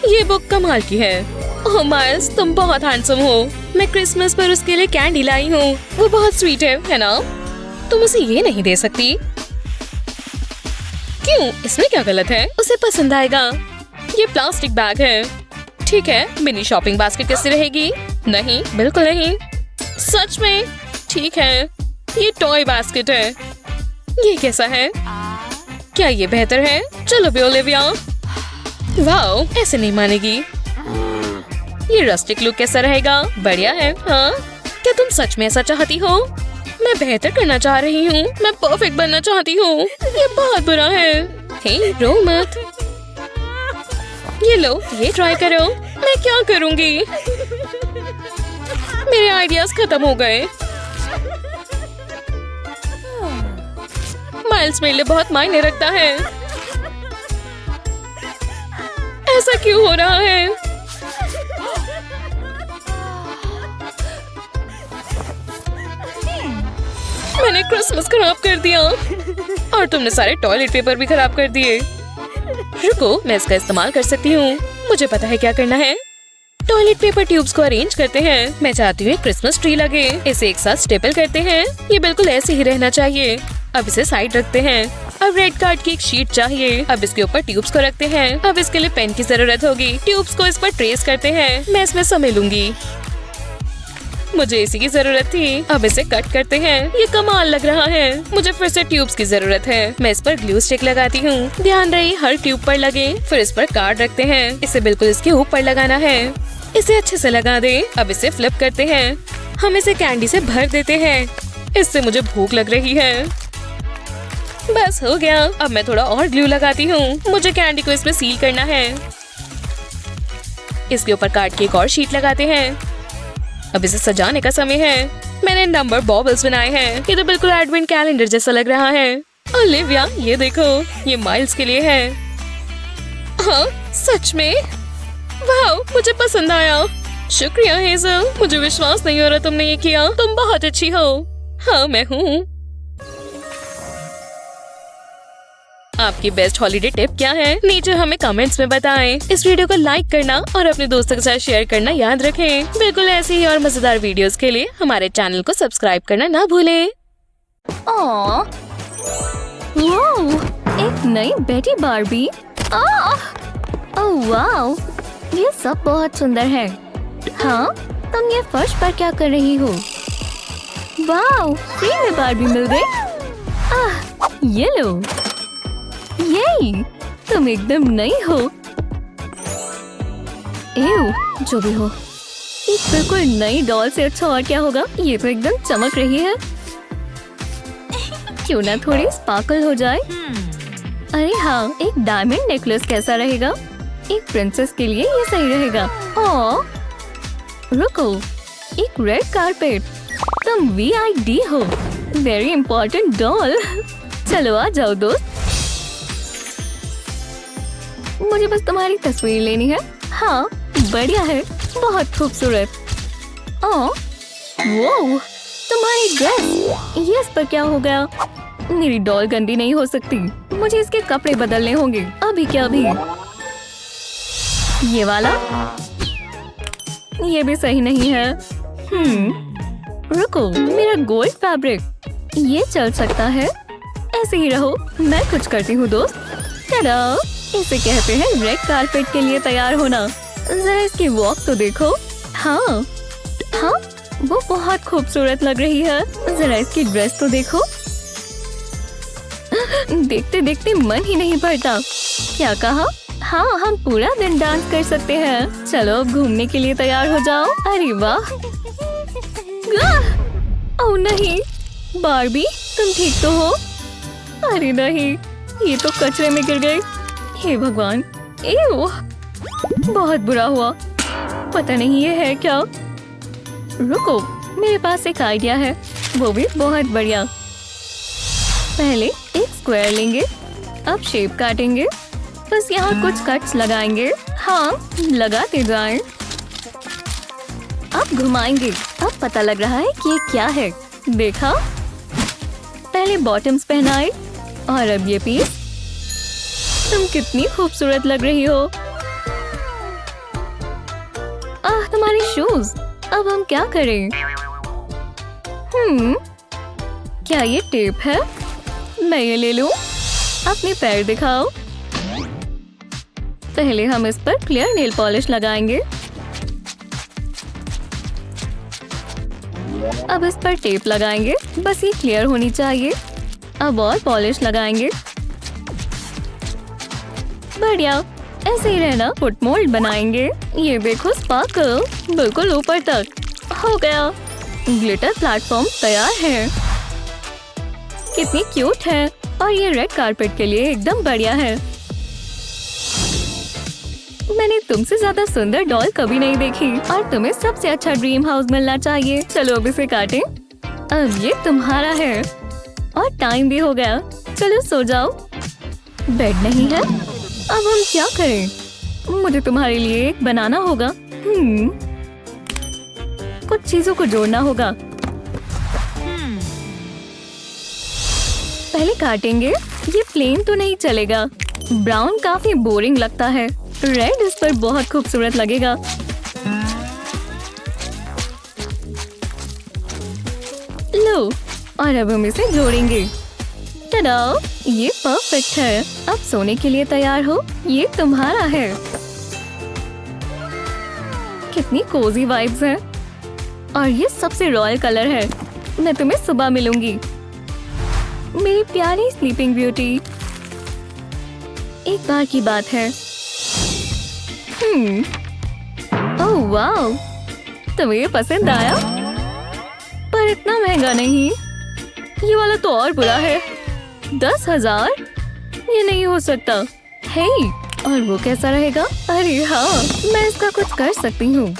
ये बुक कमाल की है। ओह माइल्स, तुम बहुत हैंडसम हो। मैं क्रिसमस पर उसके लिए कैंडी लाई हूँ। वो बहुत स्वीट है ना? तुम उसे ये नहीं दे सकती। क्यों? इसमें क्या गलत है? उसे पसंद आएगा। ये प्लास्टिक बैग है। ठीक है, मिनी शॉपिंग बास्केट कैसे रहेगी? नहीं, बिल्कुल नहीं। सच में? ठीक है, ये टॉय बास्केट है। ये कैसा है? क्या ये बेहतर है? चलो भी ओलिविया। वाओ, ऐसे नहीं मानेगी। ये रस्टिक लुक कैसा रहेगा? बढ़िया है। हाँ, क्या तुम सच में ऐसा चाहती हो? मैं बेहतर करना चाह रही हूँ, मैं परफेक्ट बनना चाहती हूँ। ये बहुत बुरा है। हे, रो मत। ये लो, ये ट्राई करो। मैं क्या करूँगी? मेरे आइडियाज खत्म हो गए। माइल्स मेरे लिए बहुत मायने रखता है। ऐसा क्यों हो रहा है? मैंने क्रिसमस खराब कर दिया और तुमने सारे टॉयलेट पेपर भी खराब कर दिए। रुको, मैं इसका इस्तेमाल कर सकती हूँ। मुझे पता है क्या करना है। टॉयलेट पेपर ट्यूब्स को अरेंज करते हैं। मैं चाहती हूँ एक क्रिसमस ट्री लगे। इसे एक साथ स्टेपल करते हैं। ये बिल्कुल ऐसे ही रहना चाहिए। अब इसे साइड रखते हैं। अब रेड कार्ड की एक शीट चाहिए। अब इसके ऊपर ट्यूब्स को रखते हैं। अब इसके लिए पेन की जरूरत होगी। ट्यूब्स को इस पर ट्रेस करते हैं। मैं इसमें समय लूंगी। मुझे इसी की जरूरत थी। अब इसे कट करते हैं। ये कमाल लग रहा है। मुझे फिर से ट्यूब्स की जरूरत है। मैं इस पर ग्लू स्टिक लगाती हूँ। ध्यान रहे हर ट्यूब पर लगे। फिर इस पर कार्ड रखते हैं। इसे बिल्कुल इसके ऊपर लगाना है। इसे अच्छे से लगा दे। अब इसे फ्लिप करते हैं। हम इसे कैंडी से भर देते हैं। इससे मुझे भूख लग रही है। बस हो गया। अब मैं थोड़ा और ग्लू लगाती हूँ। मुझे कैंडी को इसमें सील करना है। इसके ऊपर कार्ड की एक और शीट लगाते हैं। अब इसे सजाने का समय है। मैंने नंबर बॉबल्स बनाए हैं। ये तो बिल्कुल एडवेंट कैलेंडर जैसा लग रहा है। ओलिविया, ये देखो, ये माइल्स के लिए है। हाँ, सच में? वाह, मुझे पसंद आया। शुक्रिया हेज़ल। मुझे विश्वास नहीं हो रहा तुमने ये किया। तुम बहुत अच्छी हो। हाँ, मैं हूँ। आपकी बेस्ट हॉलिडे टिप क्या है? नीचे हमें कमेंट्स में बताएं। इस वीडियो को लाइक करना और अपने दोस्तों के साथ शेयर करना याद रखें। बिल्कुल ऐसी ही और मजेदार वीडियोस के लिए हमारे चैनल को सब्सक्राइब करना ना भूलें। वाह, एक नई बेटी बार्बी। ओह वाह, ये सब बहुत सुंदर है। हाँ, तुम ये फर्श पर क्या कर रही हो? वाह, फ्री में बार्बी मिल गई। ये लो। ये तुम एकदम नई हो। एव, जो भी हो, एक बिल्कुल नई डॉल से अच्छा और क्या होगा? ये तो एकदम चमक रही है। क्यों ना थोड़ी स्पार्कल हो जाए? अरे हाँ, एक डायमंड नेकलेस कैसा रहेगा? एक प्रिंसेस के लिए ये सही रहेगा। ओह, रुको, एक रेड कारपेट। तुम VID हो। Very important doll. चलो आ जाओ दोस्त। मुझे बस तुम्हारी तस्वीर लेनी है। हाँ, बढ़िया है, बहुत खूबसूरत। ओह, वो तुम्हारी ड्रेस, ये इस पर क्या हो गया? मेरी डॉल गंदी नहीं हो सकती। मुझे इसके कपड़े बदलने होंगे। अभी क्या अभी? ये वाला, ये भी सही नहीं है। रुको, मेरा गोल्ड फैब्रिक, ये चल सकता है। ऐसे ही रहो, मैं कुछ करती हूँ दोस्त। टाडा! इसे कहते हैं रेड कारपेट के लिए तैयार होना। जरा इसकी वॉक तो देखो। हाँ, वो बहुत खूबसूरत लग रही है। जरा इसकी ड्रेस तो देखो। देखते देखते मन ही नहीं भरता। क्या कहा? हाँ, हम पूरा दिन डांस कर सकते हैं। चलो अब घूमने के लिए तैयार हो जाओ। अरे वाह! ओह नहीं, बार्बी, तुम ठीक तो हो? अरे नहीं, ये तो कचरे में गिर गई। हे भगवान, बहुत बुरा हुआ। पता नहीं ये है क्या। रुको, मेरे पास एक आइडिया है, वो भी बहुत बढ़िया। पहले एक स्क्वायर लेंगे। अब शेप काटेंगे। बस यहाँ कुछ कट्स लगाएंगे। हाँ, लगाते जाएं। अब घुमाएंगे। अब पता लग रहा है कि ये क्या है। देखा? पहले बॉटम्स पहनाए और अब ये पीस। तुम कितनी खूबसूरत लग रही हो। तुम्हारी शूज। अब हम क्या करें? क्या ये टेप है? मैं ये ले लूं। अपने पैर दिखाओ। पहले हम इस पर क्लियर नेल पॉलिश लगाएंगे। अब इस पर टेप लगाएंगे। बस ये क्लियर होनी चाहिए। अब और पॉलिश लगाएंगे। बढ़िया, ऐसे ही रहना। फुट मोल्ड बनाएंगे। ये देखो स्पार्कल, बिल्कुल ऊपर तक हो गया। ग्लिटर प्लेटफॉर्म तैयार है। कितनी क्यूट है और ये रेड कारपेट के लिए एकदम बढ़िया है। मैंने तुमसे ज्यादा सुंदर डॉल कभी नहीं देखी और तुम्हें सबसे अच्छा ड्रीम हाउस मिलना चाहिए। चलो अब इसे काटें। अब ये तुम्हारा है और टाइम भी हो गया। चलो सो जाओ। बेड नहीं है, अब हम क्या करें? मुझे तुम्हारे लिए एक बनाना होगा। कुछ चीजों को जोड़ना होगा। पहले काटेंगे। ये प्लेन तो नहीं चलेगा, ब्राउन काफी बोरिंग लगता है। रेड इस पर बहुत खूबसूरत लगेगा। लो, और अब हम इसे जोड़ेंगे। टडा, ये परफेक्ट है। अब सोने के लिए तैयार हो। ये तुम्हारा है। कितनी कोजी वाइब्स है और ये सबसे रॉयल कलर है। मैं तुम्हें सुबह मिलूंगी, मेरी प्यारी स्लीपिंग ब्यूटी। एक बार की बात है। ओह वाह, तुम्हें ये पसंद आया? पर इतना महंगा नहीं। ये वाला तो और बुरा है। 10,000? ये नहीं हो सकता। हे, और वो कैसा रहेगा? अरे हाँ, मैं इसका कुछ कर सकती हूँ।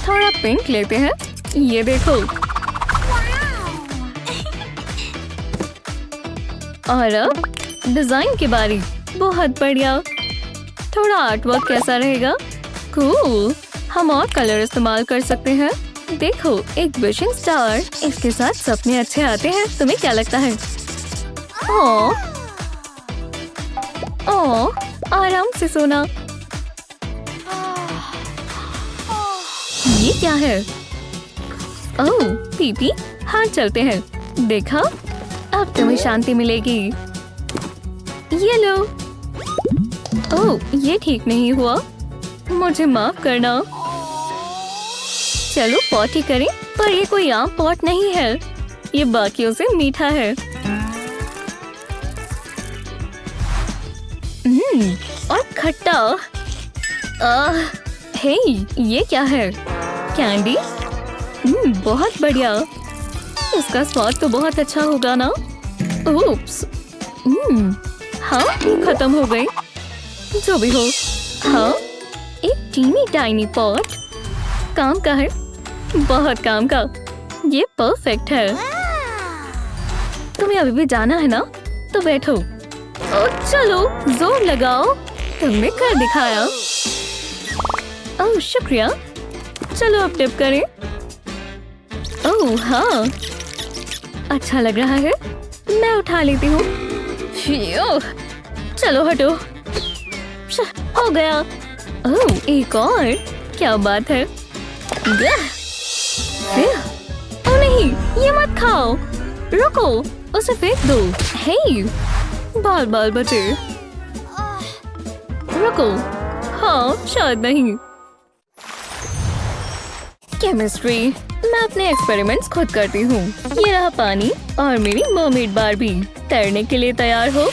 थोड़ा पिंक लेते हैं। ये देखो। और अब डिजाइन की बारी। बहुत बढ़िया। थोड़ा आर्टवर्क कैसा रहेगा? कूल। हम और कलर इस्तेमाल कर सकते हैं। देखो, एक विशिंग स्टार। इसके साथ सपने अच्छे आते हैं। तुम्हें क्या लगता है? ओह, आराम से सोना। ये क्या है? ओह, पीपी। हाँ, चलते हैं। देखा, अब तुम्हें शांति मिलेगी। ये लो। ओह, ये ठीक नहीं हुआ। मुझे माफ करना। चलो पॉटी करें, पर ये कोई आम पॉट नहीं है। ये बाकियों से मीठा है। और खट्टा। हे, ये क्या है? कैंडी? बहुत बढ़िया। इसका स्वाद तो बहुत अच्छा होगा ना? ओप्स। हाँ, ये खत्म हो गई। जो भी हो। हाँ, एक टीनी टाइनी पॉट। काम का है, बहुत काम का। ये परफेक्ट है। तुम्हें अभी भी जाना है ना? तो बैठो। चलो, जोर लगाओ। तुमने कर दिखाया। ओह, शुक्रिया। चलो अब टिप करें। ओह हाँ, अच्छा लग रहा है। मैं उठा लेती हूँ। चलो हटो। हो गया। ओह, एक और। क्या बात है। ओह नहीं, ये मत खाओ। रुको, उसे फेंक दो। हे, बाल बाल बचे। रुको। हाँ, शायद नहीं। केमिस्ट्री। मैं अपने एक्सपेरिमेंट्स खुद करती हूँ। ये रहा पानी और मेरी मरमेड बारबी। तैरने के लिए तैयार हो?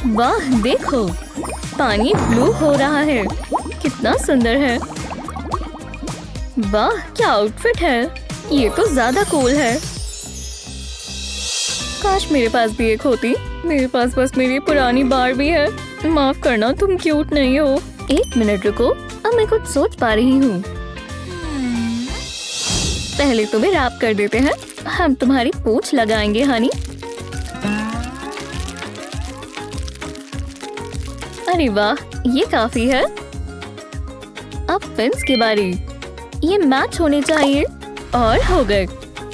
वाह, देखो, पानी ब्लू हो रहा है। कितना सुंदर है। वाह, क्या आउटफिट है। ये तो ज्यादा कूल है। काश मेरे पास भी एक होती। मेरे पास बस मेरी पुरानी बारबी है। माफ करना, तुम क्यूट नहीं हो। एक मिनट रुको, अब मैं कुछ सोच पा रही हूँ। पहले तुम्हें रैप कर देते हैं। हम तुम्हारी पूंछ लगाएंगे हनी। अरे वाह, ये काफी है। अब पिन्स की बारी। ये मैच होने चाहिए और हो गए।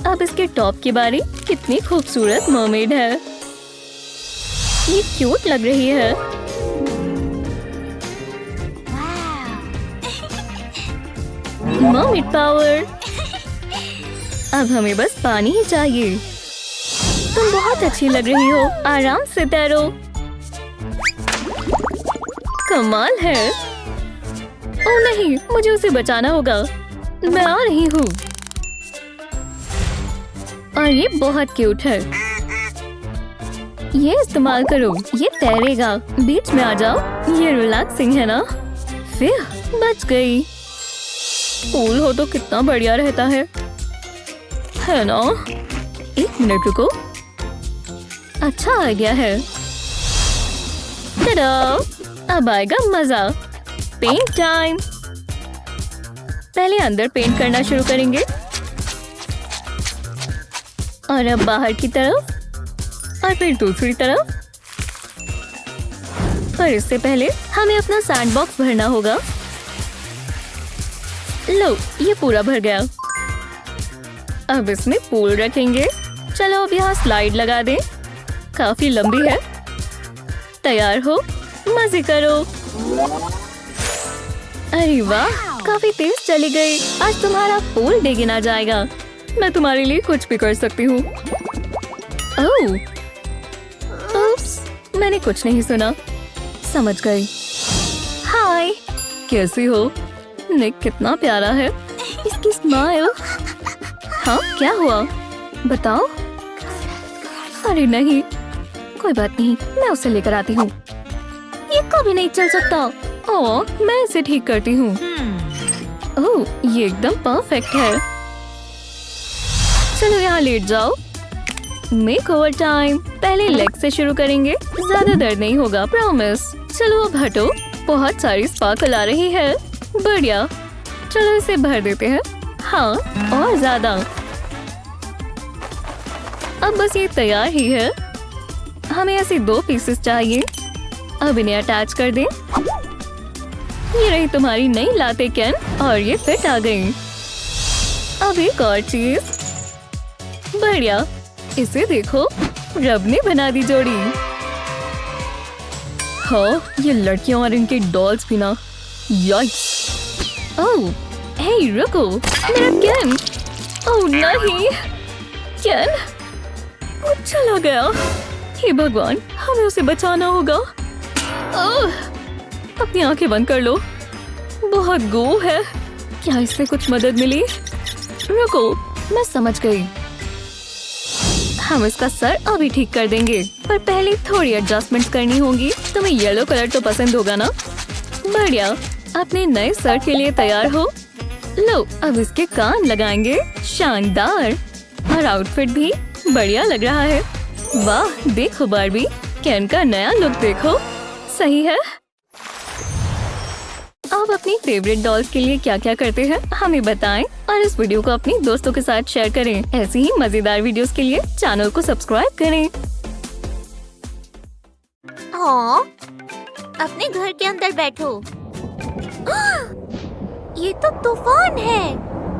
अब इसके टॉप की बारी। कितनी खूबसूरत मरमेड है। ये क्यूट लग रही है। Mermaid power. अब हमें बस पानी ही चाहिए। तुम बहुत अच्छी लग रही हो। आराम से तैरो। कमाल है। ओह नहीं, मुझे उसे बचाना होगा। मैं आ रही हूँ। और ये बहुत क्यूट है। ये इस्तेमाल करो, ये तैरेगा। बीच में आ जाओ। ये रिलैक्सिंग है ना? फिर बच गई। पूल हो तो कितना बढ़िया रहता है ना? 1 मिनट रुको। अच्छा आइडिया है। टडा! अब आएगा मजा। Paint time. पहले अंदर पेंट करना शुरू करेंगे और अब बाहर की तरफ और फिर दूसरी तरफ। पर इससे पहले हमें अपना सैंडबॉक्स भरना होगा। लो, ये पूरा भर गया। अब इसमें पूल रखेंगे। चलो अब यहाँ स्लाइड लगा दें। काफी लंबी है। तैयार हो? मजे करो। अरे वाह, काफी तेज चली गई। आज तुम्हारा पूल डे गिना जाएगा। मैं तुम्हारे लिए कुछ भी कर सकती हूँ। ओह, उप्स, मैंने कुछ नहीं सुना। समझ गई। हाय, कैसी हो? निक कितना प्यारा है। इसकी स्माइल। हाँ, क्या हुआ? बताओ। अरे नहीं, कोई बात नहीं, मैं उसे लेकर आती हूँ। ये कभी नहीं चल सकता। ओह, मैं इसे ठीक करती हूँ। ओह, ये एकदम परफेक्ट है। चलो यहाँ लेट जाओ। Make over time. पहले लेग से शुरू करेंगे। ज्यादा दर्द नहीं होगा, प्रॉमिस। चलो अब हटो। बहुत सारी स्पार्कल आ रही है। बढ़िया। चलो इसे भर देते हैं। हाँ, और ज्यादा। अब बस ये तैयार ही है। हमें ऐसे 2 पीसेस चाहिए। अब इन्हें अटैच कर दें। ये रही तुम्हारी नई लाते कैन और ये फिट आ गई। अब एक और चीज। बढ़िया, इसे देखो, रब ने बना दी जोड़ी। हाँ, ये लड़कियां और इनके डॉल्स भी ना। यॉइक्स। ओह, हे रुको, मेरा कैन। ओह नहीं, कैन वो चला गया। हे भगवान, हमें उसे बचाना होगा। ओह, अपनी आंखें बंद कर लो। बहुत गो है। क्या इससे कुछ मदद मिली? रुको, मैं समझ गई। हम इसका सर अभी ठीक कर देंगे, पर पहले थोड़ी एडजस्टमेंट करनी होगी। तुम्हें येलो कलर तो पसंद होगा ना? बढ़िया। अपने नए सर के लिए तैयार हो? लो, अब इसके कान लगाएंगे। शानदार। और आउटफिट भी बढ़िया लग रहा है। वाह, देखो बार्बी, कैन का नया लुक देखो। सही है। आप अपनी फेवरेट डॉल्स के लिए क्या क्या करते हैं हमें बताएं और इस वीडियो को अपने दोस्तों के साथ शेयर करें। ऐसी ही मजेदार वीडियोस के लिए चैनल को सब्सक्राइब करें। हाँ, अपने घर के अंदर बैठो। ये तो तूफान है।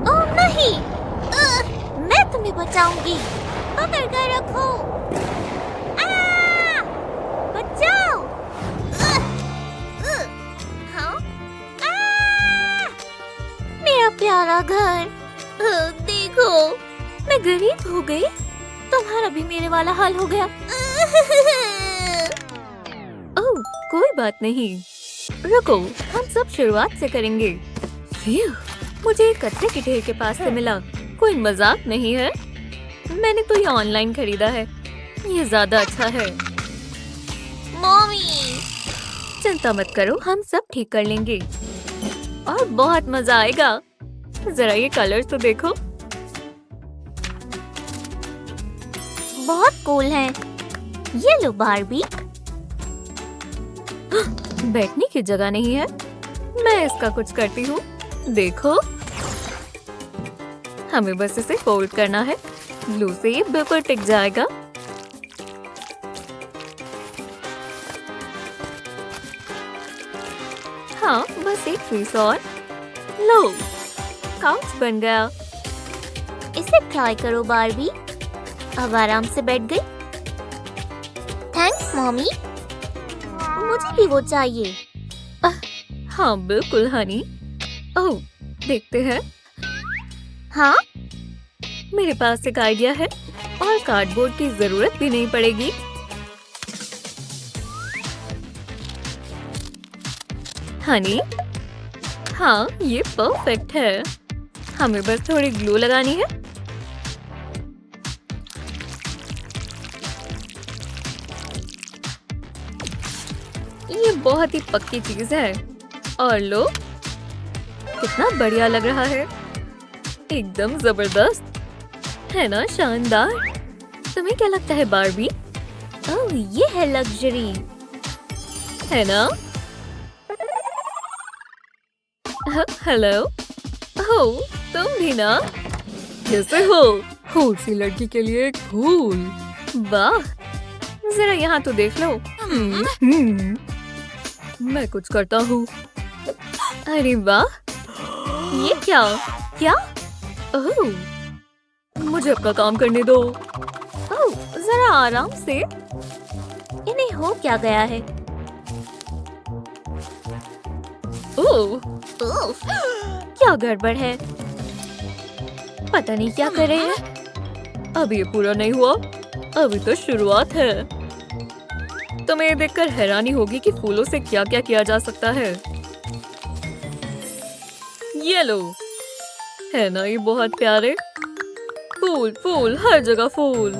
ओह नहीं, मैं तुम्हें बचाऊंगी। पकड़ कर रखो। बचाओ। हाँ? मेरा प्यारा घर। देखो, मैं गरीब हो गई। तुम्हारा भी मेरे वाला हाल हो गया। ओह, कोई बात नहीं। रुको, हम सब शुरुआत से करेंगे। मुझे एक कचरे के ढेर के पास से मिला। कोई मजाक नहीं है। मैंने तो ये ऑनलाइन खरीदा है। ये ज्यादा अच्छा है। मम्मी, चिंता मत करो, हम सब ठीक कर लेंगे और बहुत मजा आएगा। जरा ये कलर्स तो देखो। बहुत कूल है। ये लो बार्बी। बैठने की जगह नहीं है। मैं इसका कुछ करती हूँ। देखो, हमें बस इसे फोल्ड करना है। ग्लू से ये बिल्कुल टिक जाएगा। हाँ, बस एक पीस और। लो, काउच बन गया। इसे ट्राई करो बार्बी। अब आराम से बैठ गई। Thanks mummy. मुझे भी वो चाहिए। हाँ बिल्कुल हनी। ओह, देखते हैं। हाँ, मेरे पास एक आइडिया है और कार्डबोर्ड की जरूरत भी नहीं पड़ेगी। हनी, हाँ ये परफेक्ट है। हमें बस थोड़ी ग्लू लगानी है। ये बहुत ही पक्की चीज है। और लो, कितना बढ़िया लग रहा है, एकदम जबरदस्त है ना, शानदार। तुम्हें क्या लगता है बार्बी? ओह, ये है लग्जरी। है ना? हेलो। ओह, तुम भी ना? कैसे हो? खूब सी लड़की के लिए कूल। वाह, जरा यहाँ तो देख लो। मैं कुछ करता हूँ। अरे वाह, ये क्या? क्या? ओह, मुझे अपना काम करने दो। ओह, जरा आराम से। इन्हें हो क्या गया है? ओह, ओह, क्या गड़बड़ है? पता नहीं क्या कर रहे हैं। अब ये पूरा नहीं हुआ, अभी तो शुरुआत है। तुम्हें ये देखकर हैरानी होगी कि फूलों से क्या क्या किया जा सकता है। ये लो, है ना ये बहुत प्यारे? फूल फूल, हर जगह फूल।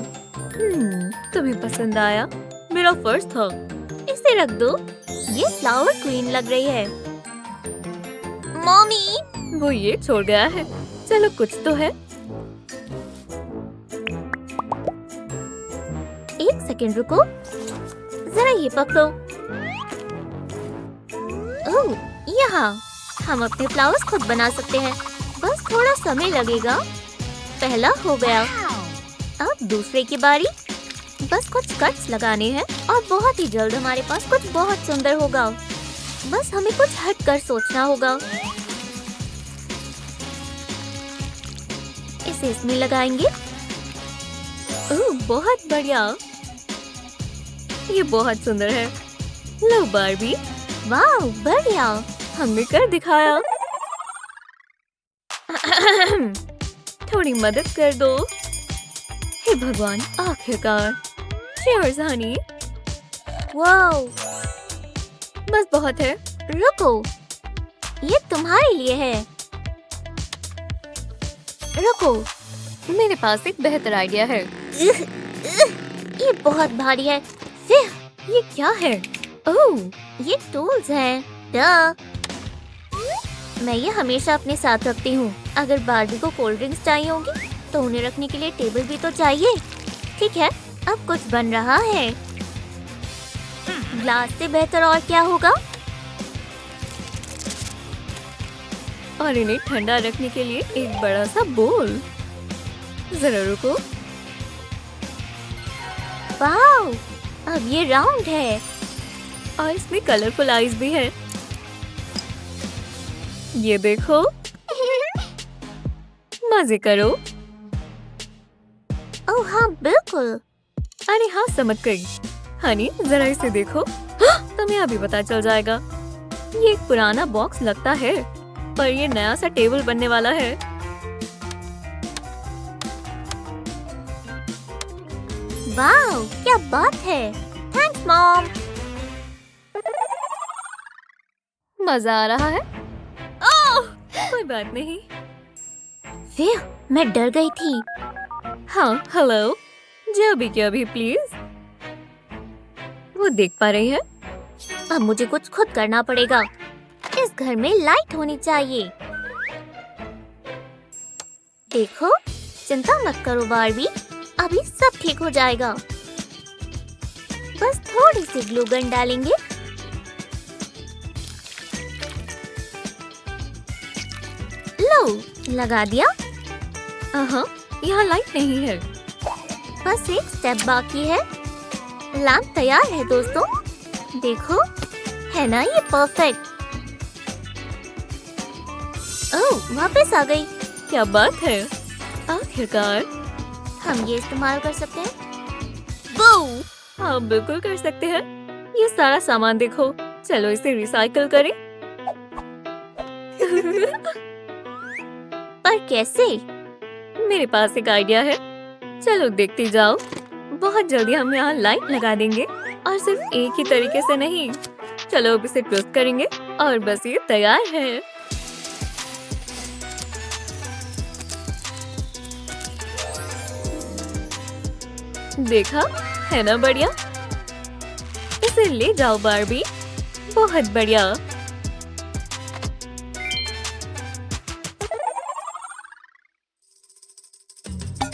तुम्हें पसंद आया? मेरा फर्ज था। इसे रख दो, ये फ्लावर क्वीन लग रही है। मम्मी, वो ये छोड़ गया है। चलो कुछ तो है। एक सेकंड रुको, जरा ये पकड़ो। ओह, यहाँ हम अपने फ्लावर्स खुद बना सकते हैं, बस थोड़ा समय लगेगा। पहला हो गया, अब दूसरे की बारी। बस कुछ कट्स लगाने हैं और बहुत ही जल्द हमारे पास कुछ बहुत सुंदर होगा। बस हमें कुछ हट कर सोचना होगा। इसे इसमें लगाएंगे। ओह, बहुत बढ़िया, ये बहुत सुंदर है। लो बार्बी, वाह, बढ़िया। हमने कर दिखाया। थोड़ी मदद कर दो। हे भगवान, आखिरकार। चीयर्स हनी। वाओ, बस बहुत है। रुको, ये तुम्हारे लिए है। रुको, मेरे पास एक बेहतर आइडिया है। ये बहुत भारी है। फिर ये क्या है? ओह, ये टूल्स हैं। डा। मैं ये हमेशा अपने साथ रखती हूँ। अगर बार्बी को कोल्ड ड्रिंक्स चाहिए होंगी तो उन्हें रखने के लिए टेबल भी तो चाहिए। ठीक है, अब कुछ बन रहा है। ग्लास से बेहतर और क्या होगा? और इन्हें ठंडा रखने के लिए एक बड़ा सा बोल। जरा रुको। वाओ, अब ये राउंड है और इसमें कलरफुल आइज भी है। ये देखो। मजे करो। ओह हाँ, बिल्कुल। अरे हाँ, समझ गई। हनी, जरा इसे देखो। तुम्हें अभी पता चल जाएगा। ये एक पुराना बॉक्स लगता है, पर ये नया सा टेबल बनने वाला है। वाओ, क्या बात है। Thanks mom. मजा आ रहा है? ओह, कोई बात नहीं। फिर मैं डर गई थी। हाँ, हेलो। जब के अभी प्लीज। वो देख पा रही है? अब मुझे कुछ खुद करना पड़ेगा। इस घर में लाइट होनी चाहिए। देखो, चिंता मत करो बार्बी, अभी सब ठीक हो जाएगा। बस थोड़ी सी ग्लू गन डालेंगे। लो, लगा दिया। हाँ, यहाँ लाइट नहीं है। बस एक स्टेप बाकी है। लैंप तैयार है दोस्तों। देखो, है ना ये परफेक्ट। ओह, वापस आ गई। क्या बात है, आखिरकार। हम ये इस्तेमाल कर सकते हैं। वो, हाँ, बिल्कुल कर सकते हैं। ये सारा सामान देखो। चलो इसे रिसाइकल करें। पर कैसे? मेरे पास एक आइडिया है। चलो देखते जाओ। बहुत जल्दी हम यहाँ लाइट लगा देंगे, और सिर्फ एक ही तरीके से नहीं। चलो अब इसे ट्विस्ट करेंगे और बस ये तैयार है। देखा, है ना बढ़िया? इसे ले जाओ बार्बी। बहुत बढ़िया।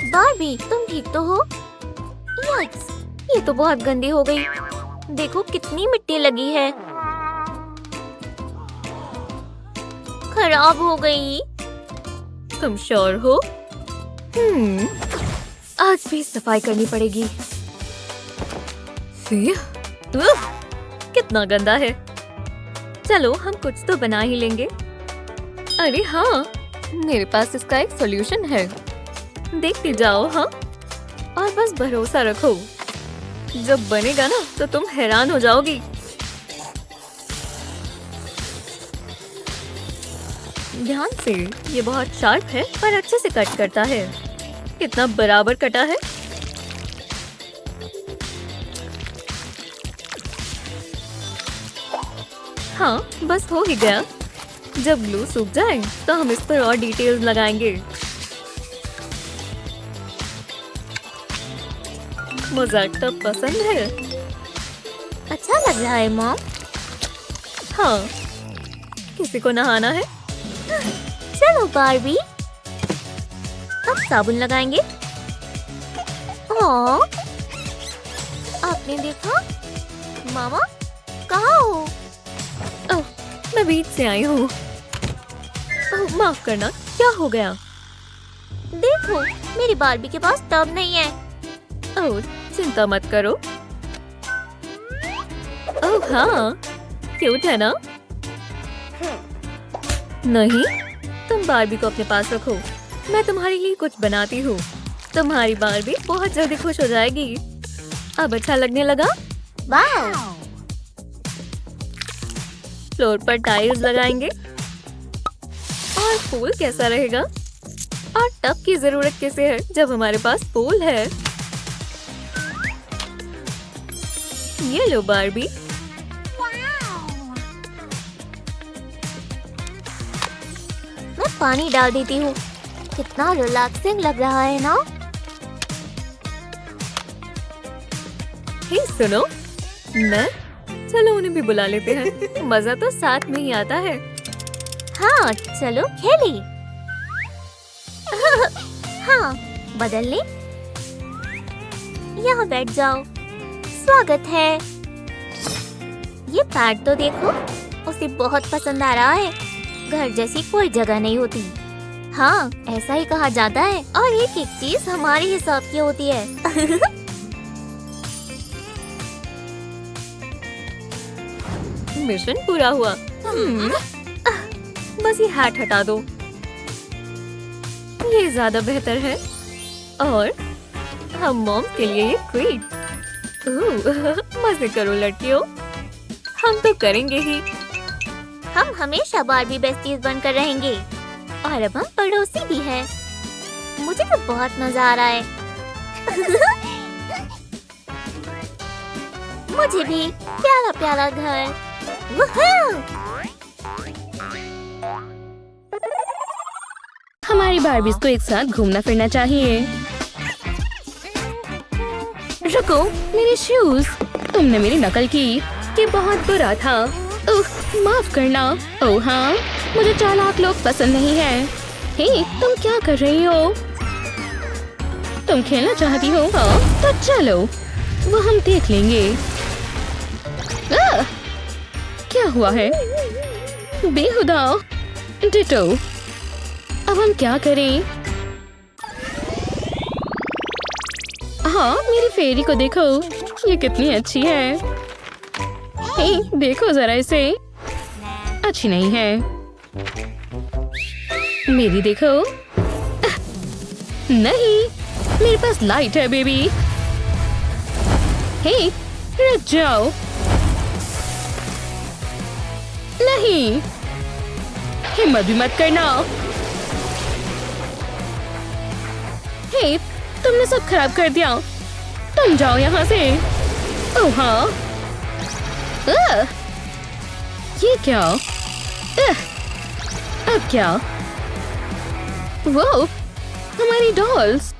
बार्बी, तुम ठीक तो हो? यक्स, ये तो बहुत गंदी हो गई। देखो कितनी मिट्टी लगी है। खराब हो गई। तुम श्योर हो? आज भी सफाई करनी पड़ेगी। कितना गंदा है। चलो हम कुछ तो बना ही लेंगे। अरे हाँ, मेरे पास इसका एक सॉल्यूशन है। देखते जाओ। हाँ, और बस भरोसा रखो। जब बनेगा ना तो तुम हैरान हो जाओगी। ध्यान से, ये बहुत शार्प है पर अच्छे से कट करता है। कितना बराबर कटा है। हाँ, बस हो ही गया। जब ग्लू सूख जाए तो हम इस पर और डिटेल्स लगाएंगे। मजाक तो पसंद है। अच्छा लग रहा है मॉम। हाँ, किसी को नहाना है? चलो बार्बी, अब साबुन लगाएंगे। ओह, आपने देखा? मामा कहाँ हो? ओह, मैं बीच से आई हूँ। ओह, माफ करना, क्या हो गया? देखो, मेरी बार्बी के पास टब नहीं है। ओह, चिंता मत करो। ओह हाँ, क्यूट है ना? नहीं, तुम बार्बी को अपने पास रखो। मैं तुम्हारे लिए कुछ बनाती हूँ। तुम्हारी बार्बी बहुत जल्दी खुश हो जाएगी। अब अच्छा लगने लगा? वाह! फ्लोर पर टाइल्स लगाएंगे। और पूल कैसा रहेगा? और टब की जरूरत कैसे है जब हमारे पास पूल है? ये लो बार्बी। मैं पानी डाल देती हूँ। कितना रिलैक्सिंग लग रहा है ना? हे सुनो, चलो उन्हें भी बुला लेते हैं। मजा तो साथ में ही आता है। हाँ, चलो खेली। हाँ, बदल ले। यहाँ बैठ जाओ। स्वागत है। ये पैड तो देखो, उसे बहुत पसंद आ रहा है। घर जैसी कोई जगह नहीं होती। हाँ, ऐसा ही कहा जाता है। और एक एक चीज हमारे हिसाब की होती है। मिशन पूरा हुआ। बस ये हैट हटा दो। ये ज्यादा बेहतर है। और हम मॉम के लिए ये ट्रीट। मजे करो लड़कियों, हम तो करेंगे ही। हम हमेशा बार्बी बेस्टीज बनकर रहेंगे। और अब हम पड़ोसी भी हैं। मुझे तो बहुत मजा आ रहा है। मुझे भी प्यारा प्यारा घर। वूहू! हमारी बार्बीज को एक साथ घूमना फिरना चाहिए। रुको, मेरे शूज। तुमने मेरी नकल की। ये बहुत बुरा था। ओह, माफ करना। ओह हाँ, मुझे चालाक लोग पसंद नहीं है। हे, तुम क्या कर रही हो? तुम खेलना चाहती हो? हाँ, तो चलो, वो हम देख लेंगे। क्या हुआ है? बेहुदा। डिटो। अब हम क्या करें? हाँ, मेरी फेरी को देखो, ये कितनी अच्छी है। हे, देखो जरा इसे। अच्छी नहीं है। मेरी देखो। नहीं, मेरे पास लाइट है बेबी। हे, रुक जाओ। नहीं, हिम्मत भी मत करना। हे, तुमने सब खराब कर दिया। तुम जाओ यहाँ से। ओह हाँ। ये क्या? अब क्या? वो हमारी डॉल्स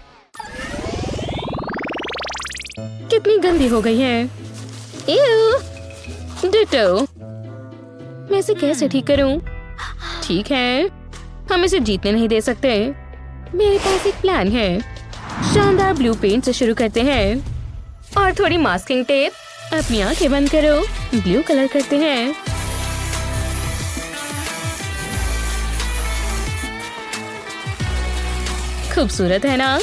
कितनी गंदी हो गई है। डिटो। मैं इसे कैसे ठीक करूं? ठीक है, हम इसे जीतने नहीं दे सकते। मेरे पास एक प्लान है। शानदार ब्लू पेंट से शुरू करते हैं और थोड़ी मास्किंग टेप। अपनी आंखें बंद करो, ब्लू कलर करते हैं। खूबसूरत है ना?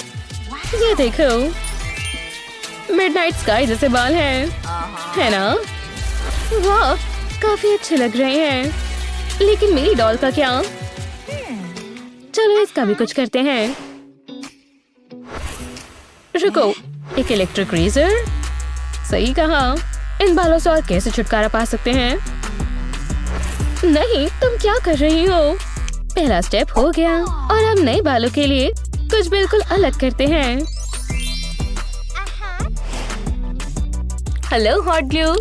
ये देखो, मिडनाइट स्काई जैसे बाल हैं, है ना? वाह, काफी अच्छे लग रहे हैं। लेकिन मेरी डॉल का क्या? चलो इसका भी कुछ करते हैं। रुको, एक इलेक्ट्रिक रेजर? सही कहा। इन बालों से और कैसे छुटकारा पा सकते हैं? नहीं, तुम क्या कर रही हो? पहला स्टेप हो गया और हम नए बालों के लिए कुछ बिल्कुल अलग करते हैं। हेलो हॉट ग्लू,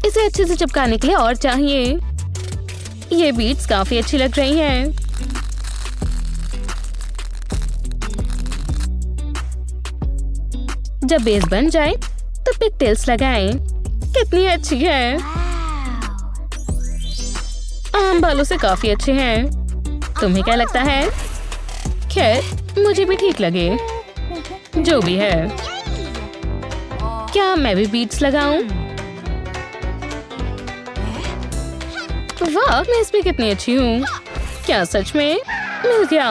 इसे अच्छे से चिपकाने के लिए और चाहिए। ये बीड्स काफी अच्छी लग रही हैं। जब बेस बन जाए तो पिगटेल्स लगाएं। कितनी अच्छी है। आम बालों से काफी अच्छे हैं। तुम्हें क्या लगता है? खैर, मुझे भी ठीक लगे। जो भी है। क्या मैं भी बीड्स लगाऊं? वाह, मैं इस पे कितनी अच्छी हूँ। क्या सच में? मिल गया।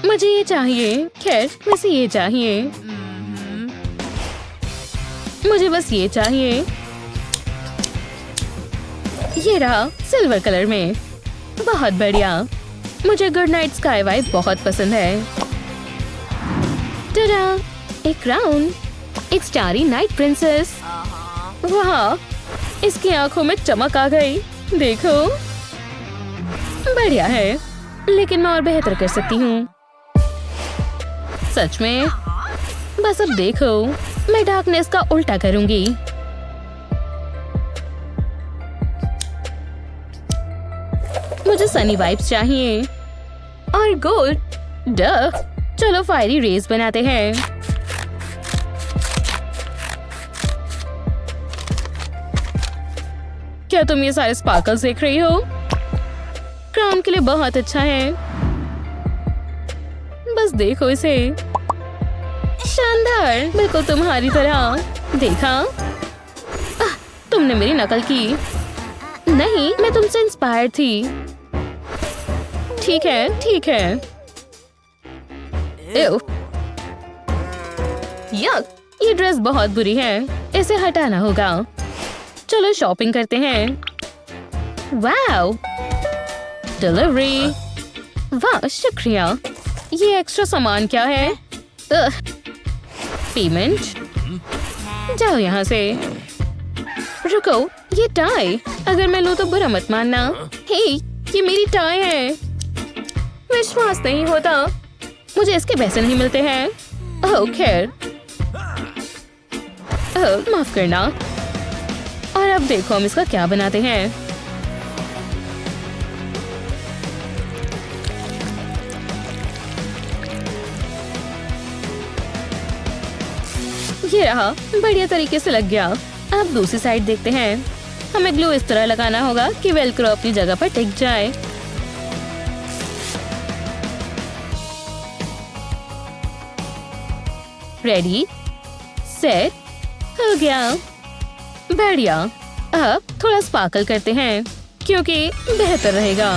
मुझे ये चाहिए। खैर, वैसे ये चाहिए। मुझे बस ये चाहिए। ये रहा सिल्वर कलर में। बहुत बढ़िया। मुझे गुड नाइट स्काई वाइब बहुत पसंद है। टाडा, एक क्राउन, एक स्टारी नाइट प्रिंसेस। वाह, इसकी आंखों में चमक आ गई। देखो, बढ़िया है, लेकिन मैं और बेहतर कर सकती हूँ। सच में? बस अब देखो, मैं डार्कनेस का उल्टा करूंगी। मुझे सनी वाइब्स चाहिए और गोल्ड। डह, चलो फायरी रेज बनाते हैं। क्या तुम ये सारे स्पार्कल्स देख रही हो? क्राउन के लिए बहुत अच्छा है। बस देखो इसे। शानदार, बिल्कुल तुम्हारी तरह। देखा? तुमने मेरी नकल की। नहीं, मैं तुमसे इंस्पायर थी। ठीक है, ठीक है। एव। यक, ये ड्रेस बहुत बुरी है। इसे हटाना होगा। चलो शॉपिंग करते हैं। Wow, delivery. वाह, शुक्रिया। ये एक्स्ट्रा सामान क्या है? पेमेंट। जाओ यहाँ से। रुको, ये टाई। अगर मैं लूँ तो बुरा मत मानना। हे, ये मेरी टाई है। विश्वास नहीं होता। मुझे इसके पैसे नहीं मिलते हैं। ओह खैर, माफ करना। और अब देखो हम इसका क्या बनाते हैं। ये रहा, बढ़िया तरीके से लग गया। अब दूसरी साइड देखते हैं। हमें ग्लू इस तरह लगाना होगा कि वेलक्रो अपनी जगह पर टिक जाए। रेडी, सेट, हो गया। बढ़िया। अब थोड़ा स्पार्कल करते हैं क्योंकि बेहतर रहेगा।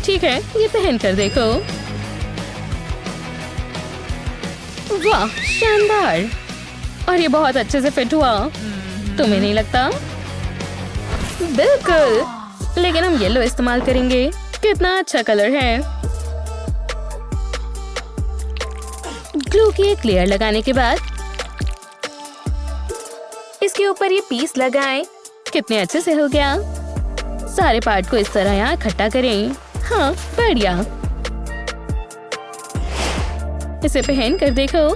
ठीक है, ये पहन कर देखो। वाह, शानदार। और ये बहुत अच्छे से फिट हुआ। तुम्हें नहीं लगता? बिल्कुल। लेकिन हम येलो इस्तेमाल करेंगे। कितना अच्छा कलर है। ग्लू की एक लेयर लगाने के बाद इसके ऊपर ये पीस लगाएं। कितने अच्छे से हो गया। सारे पार्ट को इस तरह यहाँ इकट्ठा करें। हाँ, बढ़िया। इसे पहन कर देखो।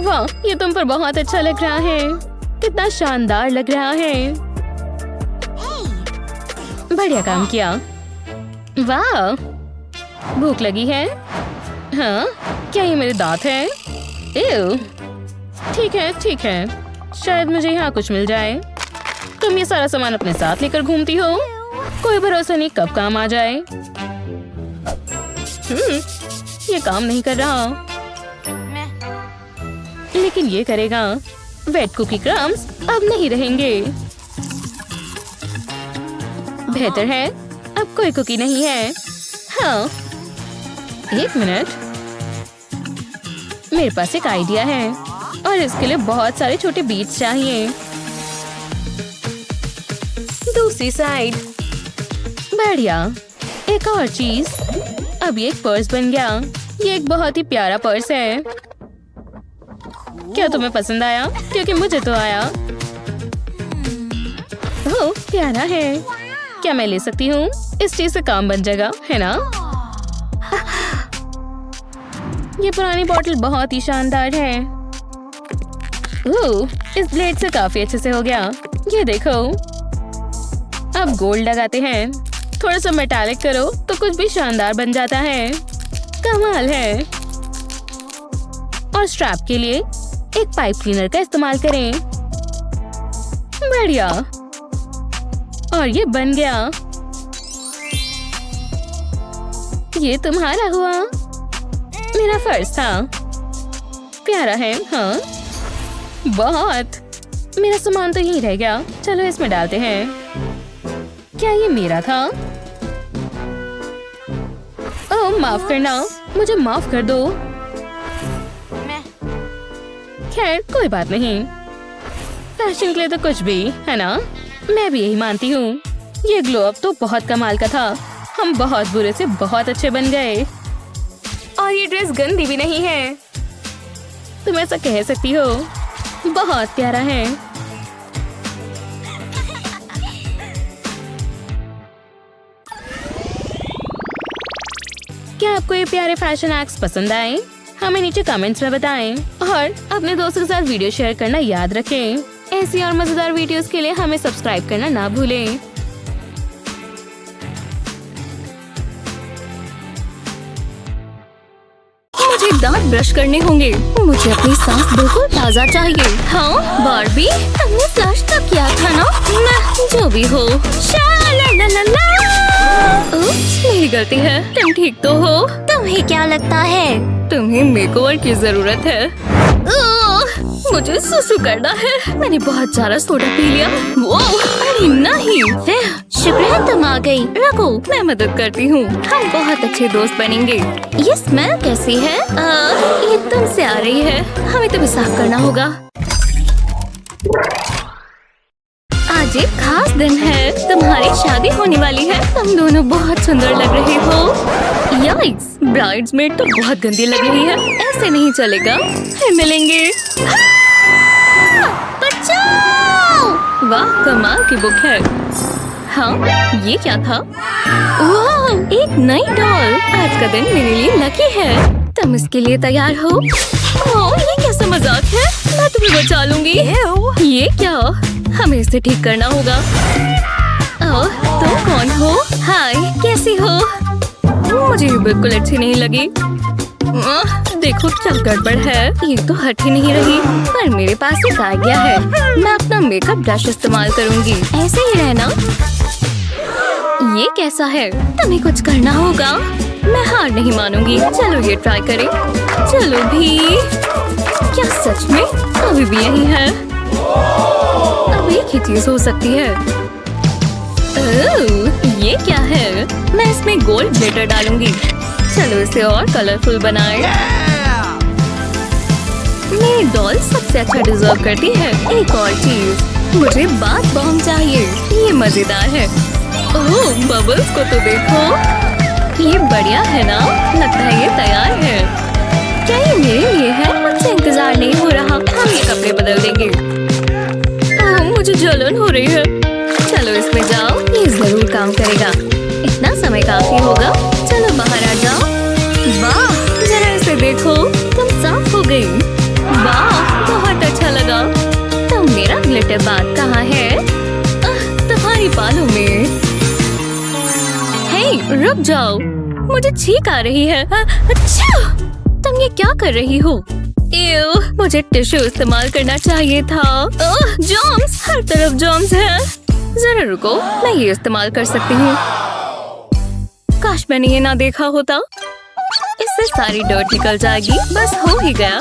वाह, ये तुम पर बहुत अच्छा लग रहा है। कितना शानदार लग रहा है। बढ़िया काम किया। वाह, भूख लगी है? हाँ, क्या ये मेरे दांत हैं? एव। ठीक है, ठीक है। शायद मुझे यहाँ कुछ मिल जाए। तुम ये सारा सामान अपने साथ लेकर घूमती हो? कोई भरोसा नहीं कब काम आ जाए। ये काम नहीं कर रहा, लेकिन ये करेगा। वेट कुकी क्रम्स अब नहीं रहेंगे। बेहतर है, अब कोई कुकी नहीं है। हाँ, एक मिनट, मेरे पास एक आइडिया है और इसके लिए बहुत सारे छोटे बीट्स चाहिए। दूसरी साइड, बढ़िया। एक और चीज, अब ये एक पर्स बन गया। ये एक बहुत ही प्यारा पर्स है। क्या तुम्हें पसंद आया? क्योंकि मुझे तो आया। ओह, प्यारा है। क्या मैं ले सकती हूँ? इस चीज से काम बन जाएगा, है ना? ये पुरानी बोतल बहुत ही शानदार है। ओह, इस ब्लेड से काफी अच्छे से हो गया। ये देखो, अब गोल्ड लगाते हैं। थोड़ा सा मेटालिक करो तो कुछ भी शानदार बन जाता है। कमाल है। और स्ट्रैप के लिए एक पाइप क्लीनर का इस्तेमाल करें। बढ़िया। और ये बन गया। ये तुम्हारा हुआ। मेरा फर्ज था। प्यारा है, हाँ बहुत। मेरा सामान तो यहीं रह गया। चलो इसमें डालते हैं। क्या ये मेरा था? ओह, माफ करना, मुझे माफ कर दो। खैर, कोई बात नहीं। फैशन के लिए तो कुछ भी, है ना? मैं भी यही मानती हूँ। ये ग्लो अप तो बहुत कमाल का था। हम बहुत बुरे से बहुत अच्छे बन गए। और ये ड्रेस गंदी भी नहीं है। तुम ऐसा कह सकती हो। बहुत प्यारा है। क्या आपको ये प्यारे फैशन एक्ट्स पसंद आए? हमें नीचे कमेंट्स में बताएं और अपने दोस्तों के साथ वीडियो शेयर करना याद रखें। ऐसी और मजेदार वीडियोस के लिए हमें सब्सक्राइब करना ना भूलें। मुझे दांत ब्रश करने होंगे। मुझे अपनी सांस बिल्कुल ताज़ा चाहिए। हाँ बार्बी, तुमने फ्लश तो किया था ना? मैं जो भी हो। उप्स, मेरी गलती है। तुम ठीक तो हो? तुम्हें क्या लगता है? तुम्हें मेकओवर की जरूरत है। मुझे सुसु करना है। मैंने बहुत सारा सोडा पी लिया। वो अरे नहीं। शुक्र है तुम आ गई। रखो, मैं मदद करती हूँ। हम बहुत अच्छे दोस्त बनेंगे। ये स्मेल कैसी है? ये तुमसे आ रही है। हमें तुम्हें साफ करना होगा। आज एक खास दिन है। तुम्हारी शादी होने वाली है। तुम दोनों बहुत सुंदर लग रहे हो। याइक्स, ब्राइड्समेड तो बहुत गंदी लग रही है। ऐसे नहीं चलेगा। फिर मिलेंगे। बचाओ! वाह, कमाल की बुक है। हाँ, ये क्या था? वाह, एक नई डॉल। आज का दिन मेरे लिए लकी है। तुम इसके लिए तैयार हो? ओह, ये कैसा मजाक है? मैं तुम्हें बचा लूंगी। ये क्या? हमें इसे ठीक करना होगा। ओह, तुम कौन हो? हाय, कैसी हो? मुझे ये बिल्कुल अच्छी नहीं लगी। देखो क्या गड़बड़ है। ये तो हट ही नहीं रही। पर मेरे पास एक आइडिया है। मैं अपना मेकअप ब्रश इस्तेमाल करूंगी। ऐसे ही रहना। ये कैसा है? तुम्हें कुछ करना होगा। मैं हार नहीं मानूंगी। चलो ये ट्राई करें। चलो भी। क्या सच में? अभी भी यही है। अब एक ही चीज हो सकती है। ओह, ये क्या है? मैं इसमें गोल्ड ग्लिटर डालूंगी। चलो इसे और कलरफुल बनाएं। मेरी डॉल सबसे अच्छा डिजर्व करती है। एक और चीज, मुझे बाथ बॉम्ब चाहिए। ये मजेदार है। ओह, बबल्स को तो देखो। ये बढ़िया है ना? लगता है ये तैयार है। क्या ये मेरे लिए है? मुझसे इंतजार नहीं हो रहा। हम ये कपड़े बदल देंगे। ओह, मुझे जलन हो रही है। चलो इसमें जाओ। ये जरूर काम करेगा। इतना समय काफी होगा। चलो बाहर आ जाओ। वाह, जरा इसे देखो। तुम साफ हो गई। वाह, बहुत अच्छा लगा। तो मेरा ग्लिटर बात कहाँ है? तुम्हारी बालों में। हे, रुक जाओ। मुझे छींक आ रही है। अच्छा, तुम ये क्या कर रही हो? एव, मुझे टिश्यू इस्तेमाल करना चाहिए था। ओह, जॉम्स, हर तरफ जॉम्स हैं। जरा रुको, मैं ये इस्तेमाल कर सकती हूँ। काश मैंने ये ना देखा होता। इससे सारी डर्ट निकल जाएगी। बस हो ही गया।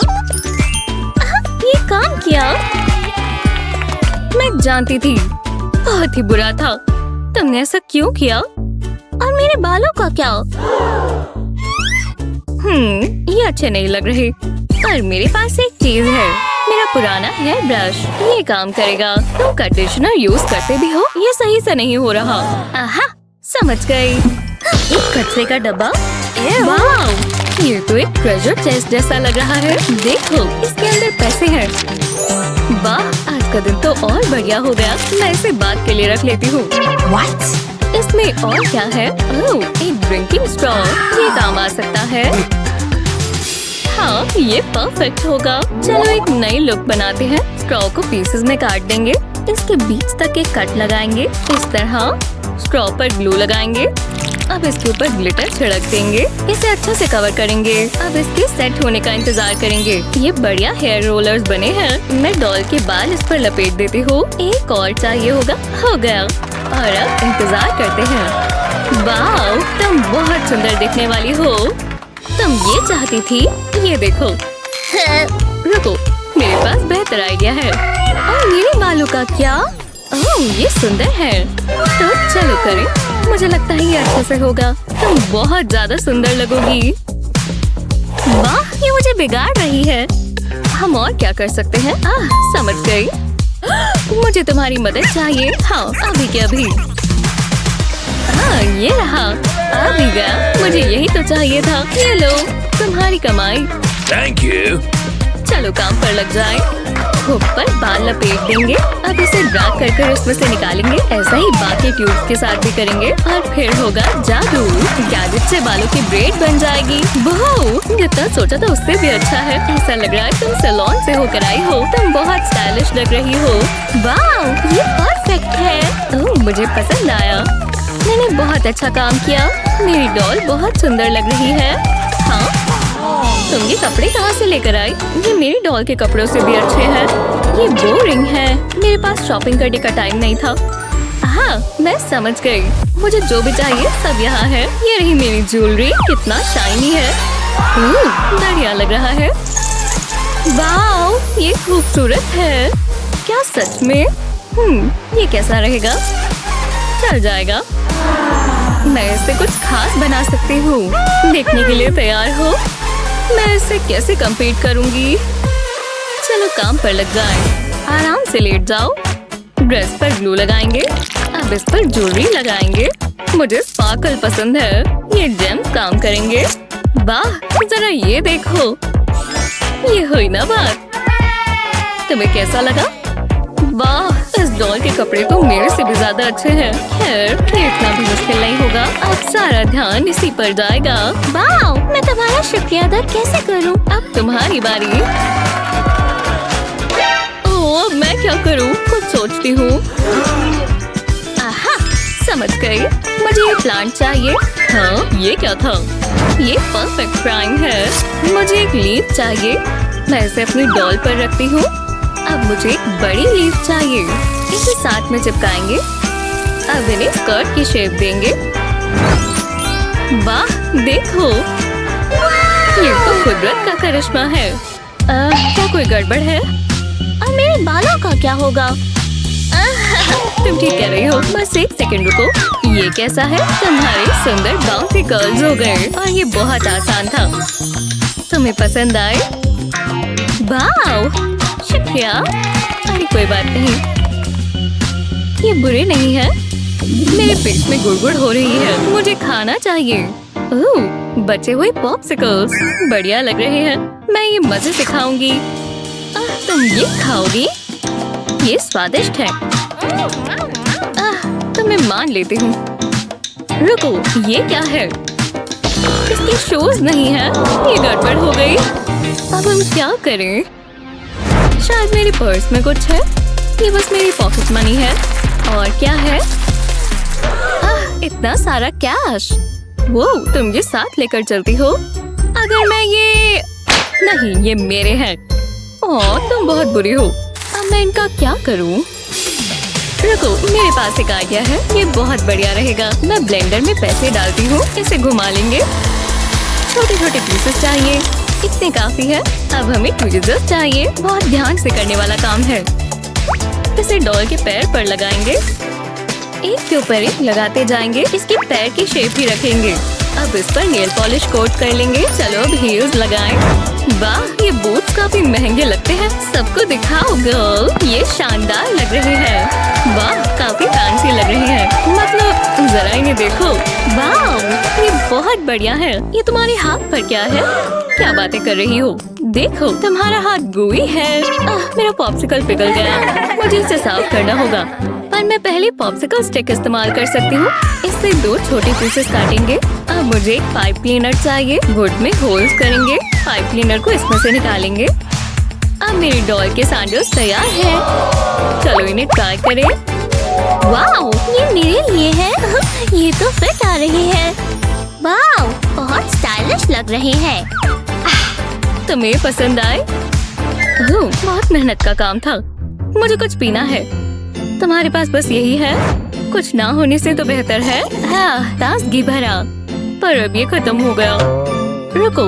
ये काम किया। मैं जानती थी, बहुत ही बुरा था। तुमने ऐसा क्यों किया? और मेरे बालों का क्या? ये अच्छे नहीं लग रहे। पर मेरे पास एक चीज है, मेरा पुराना हेयर ब्रश। ये काम करेगा। तुम कंडीशनर यूज करते भी हो, ये सही से नहीं हो रहा। आहा, समझ गई। एक कचरे का डब्बा। वाव, ये तो एक ट्रेजर चेस्ट जैसा लग रहा है। देखो, इसके अंदर पैसे हैं। वाह, आज का दिन तो और बढ़िया हो गया। मैं इसे बाद के लिए रख लेती हूँ। इसमें और क्या है? ओह, एक ड्रिंकिंग स्ट्रॉ। ये काम आ सकता है। हाँ, ये परफेक्ट होगा। चलो एक नई लुक बनाते हैं। स्ट्रॉ को पीसेस में काट देंगे। इसके बीच तक एक कट लगाएंगे। इस तरह स्ट्रॉ पर ग्लू लगाएंगे। अब इसके ऊपर ग्लिटर छिड़क देंगे। इसे अच्छे से कवर करेंगे। अब इसके सेट होने का इंतजार करेंगे। ये बढ़िया हेयर रोलर्स बने हैं। मैं डॉल के बाल इस पर लपेट देती हूँ। एक और चाहिए होगा। हो गया। और अब इंतजार करते हैं। वाह, तुम बहुत सुंदर दिखने वाली हो। तुम ये चाहती थी? ये देखो। रुको, मेरे पास बेहतर आइडिया है। और मेरे बालों का क्या? ओह, ये सुंदर है। तो चलो करें। मुझे लगता है ये अच्छे से होगा। तुम बहुत ज्यादा सुंदर लगोगी। वाह, ये मुझे बिगाड़ रही है। हम और क्या कर सकते हैं? समझ गई। मुझे तुम्हारी मदद चाहिए। हाँ, अभी के अभी। ये रहा। आ भी गया। मुझे यही तो चाहिए था। ये लो, तुम्हारी कमाई। Thank you. चलो काम पर लग जाए। ऊपर बाल लपेट देंगे। अब इसे ड्रैग कर कर उसमें से निकालेंगे। ऐसा ही बाकी ट्यूब्स के साथ भी करेंगे। और फिर होगा जादू। गैजेट से बालों की ब्रेड बन जाएगी। वाह, जितना सोचा था उससे भी अच्छा है। ऐसा लग रहा है तुम सैलून से होकर आई हो। तुम बहुत स्टाइलिश लग रही हो। वाह, ये परफेक्ट है। ओह, मुझे पसंद आया। मैंने बहुत अच्छा काम किया। मेरी डॉल बहुत सुंदर लग रही है। हाँ, तुम ये कपड़े कहाँ से लेकर आई? ये मेरी डॉल के कपड़ों से भी अच्छे हैं। ये बोरिंग है। मेरे पास शॉपिंग करने का टाइम नहीं था। हाँ, मैं समझ गई। मुझे जो भी चाहिए सब यहाँ है। ये रही मेरी ज्वेलरी। कितना शाइनी है। बढ़िया लग रहा है। वाह, ये खूबसूरत है। क्या सच में? ये कैसा रहेगा? चल जाएगा। मैं इससे कुछ खास बना सकती हूँ। देखने के लिए तैयार हो? मैं इससे कैसे compete करूँगी? चलो काम पर लग जाएं। आराम से लेट जाओ। ड्रेस पर ग्लू लगाएंगे। अब इस पर ज्वेलरी लगाएंगे। मुझे स्पार्कल पसंद है। ये जेम्स काम करेंगे। वाह, जरा ये देखो। ये हुई ना बात। तुम्हें कैसा लगा? वाह, इस डॉल के कपड़े तो मेरे से भी ज्यादा अच्छे हैं। खैर, ये इतना भी मुश्किल नहीं होगा। अब सारा ध्यान इसी पर जाएगा। वाह, मैं तुम्हारा शुक्रिया अदा कैसे करूं? अब तुम्हारी बारी। ओह, मैं क्या करूं? कुछ सोचती हूँ। आहा, समझ गई। मुझे ये प्लांट चाहिए। हाँ, ये क्या था? ये परफेक्ट प्राइम है। मुझे एक लीफ चाहिए। मैं इसे अपनी डॉल पर रखती हूँ। अब मुझे एक बड़ी लीफ चाहिए। इसे साथ में चिपकाएंगे। अब इन्हें स्कर्ट की शेप देंगे। वाह, देखो, ये तो कुदरत का करिश्मा है। क्या कोई गड़बड़ है? और मेरे बालों का क्या होगा? तुम ठीक कह रही हो। बस एक सेकंड रुको। ये कैसा है? तुम्हारे सुंदर बाउंसी कर्ल्स हो गए। और ये बहुत आसान था। तुम्हें पसंद आए? वाह, शुक्रिया। अरे कोई बात नहीं, ये बुरे नहीं है। मेरे पेट में गुड़गुड़ हो रही है। मुझे खाना चाहिए। ओह, बचे हुए पॉप्सिकल्स बढ़िया लग रहे हैं। मैं ये मजे से खाऊंगी। तुम ये खाओगी? ये स्वादिष्ट है। तो मैं मान लेती हूँ। रुको, ये क्या है? इसके शूज नहीं है। ये गड़बड़ हो गई। अब हम क्या करें? शायद मेरे पर्स में कुछ है। ये बस मेरी पॉकेट मनी है। और क्या है? इतना सारा कैश। वो तुम ये साथ लेकर चलती हो? अगर मैं ये नहीं, ये मेरे हैं। ओह, तुम बहुत बुरी हो। अब मैं इनका क्या करूं? रुको, मेरे पास एक आइडिया है। ये बहुत बढ़िया रहेगा। मैं ब्लेंडर में पैसे डालती हूँ, इसे घुमा लेंगे। छोटे छोटे पीसेस चाहिए, इतने काफी है। अब हमें ट्विज़र्स चाहिए, बहुत ध्यान से करने वाला काम है। इसे डॉल के पैर पर लगाएंगे, एक के ऊपर एक लगाते जाएंगे। इसके पैर की शेप ही रखेंगे। अब इस पर नेल पॉलिश कोट कर लेंगे। चलो अब हील्स लगाएं। वाह, ये बूट्स काफी महंगे लगते हैं। सबको दिखाओ गर्ल, ये शानदार लग रहे हैं। वाह, काफी फैंसी लग रहे हैं। मतलब जरा इन्हें देखो। वाह, ये बहुत बढ़िया है। ये तुम्हारे हाथ पर क्या है? क्या बातें कर रही हो? देखो, तुम्हारा हाथ gooey है। मेरा पॉप्सिकल पिघल गया। मुझे इसे साफ करना होगा, पर मैं पहले पॉप्सिकल स्टिक इस्तेमाल कर सकती हूँ। इससे 2 छोटे पीसेस काटेंगे। अब मुझे एक पाइप क्लीनर चाहिए। वुड में होल्स करेंगे। पाइप क्लीनर को इसमें से निकालेंगे। अब मेरी डॉल के सैंडल्स तैयार है। चलो इन्हें ट्राई करें। वाओ, ये मेरे लिए है। ये तो फिट आ रही है। वाओ, बहुत स्टाइलिश लग रहे हैं। तुम्हें पसंद आए? ओह, बहुत मेहनत का काम था। मुझे कुछ पीना है। तुम्हारे पास बस यही है? कुछ ना होने से तो बेहतर है। हाँ, ताजगी भरा, पर अब ये खत्म हो गया। रुको,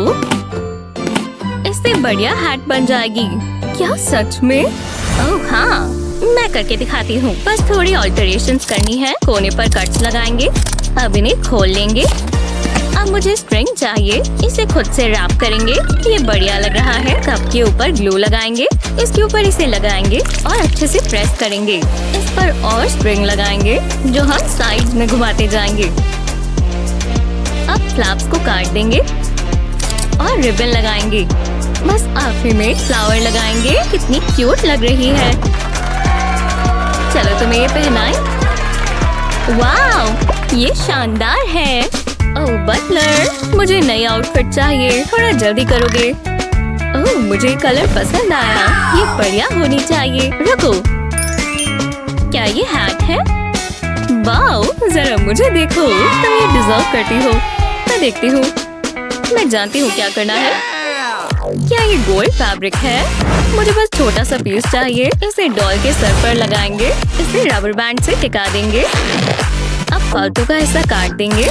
इससे बढ़िया हैट बन जाएगी। क्या सच में? ओह हाँ, मैं करके दिखाती हूँ। बस थोड़ी ऑल्टरेशंस करनी है। कोने पर कट्स लगाएंगे। अब इन्हें खोल लेंगे। अब मुझे स्ट्रिंग चाहिए, इसे खुद से रैप करेंगे। ये बढ़िया लग रहा है। कप के ऊपर ग्लू लगाएंगे, इसके ऊपर इसे लगाएंगे और अच्छे से प्रेस करेंगे। इस पर और स्ट्रिंग लगाएंगे जो हम साइड में घुमाते जाएंगे। अब फ्लैप्स को काट देंगे और रिबन लगाएंगे। बस आखिर में फ्लावर लगाएंगे। कितनी क्यूट लग रही है। चलो तुम्हें ये पहनाएं। वाह, ये शानदार है। ओह बटलर, मुझे नई आउटफिट चाहिए। थोड़ा जल्दी करोगे? ओह, मुझे कलर पसंद आया। ये बढ़िया होनी चाहिए। रुको, क्या ये हैट है? वाओ, जरा मुझे देखो। तुम ये डिजर्व करती हो। मैं देखती हूँ। मैं जानती हूँ क्या करना है। क्या ये गोल्ड फैब्रिक है? मुझे बस छोटा सा पीस चाहिए। इसे डॉल के सर पर लगाएंगे। इसे रबर बैंड से टिका देंगे। अब फालतू का हिस्सा काट देंगे।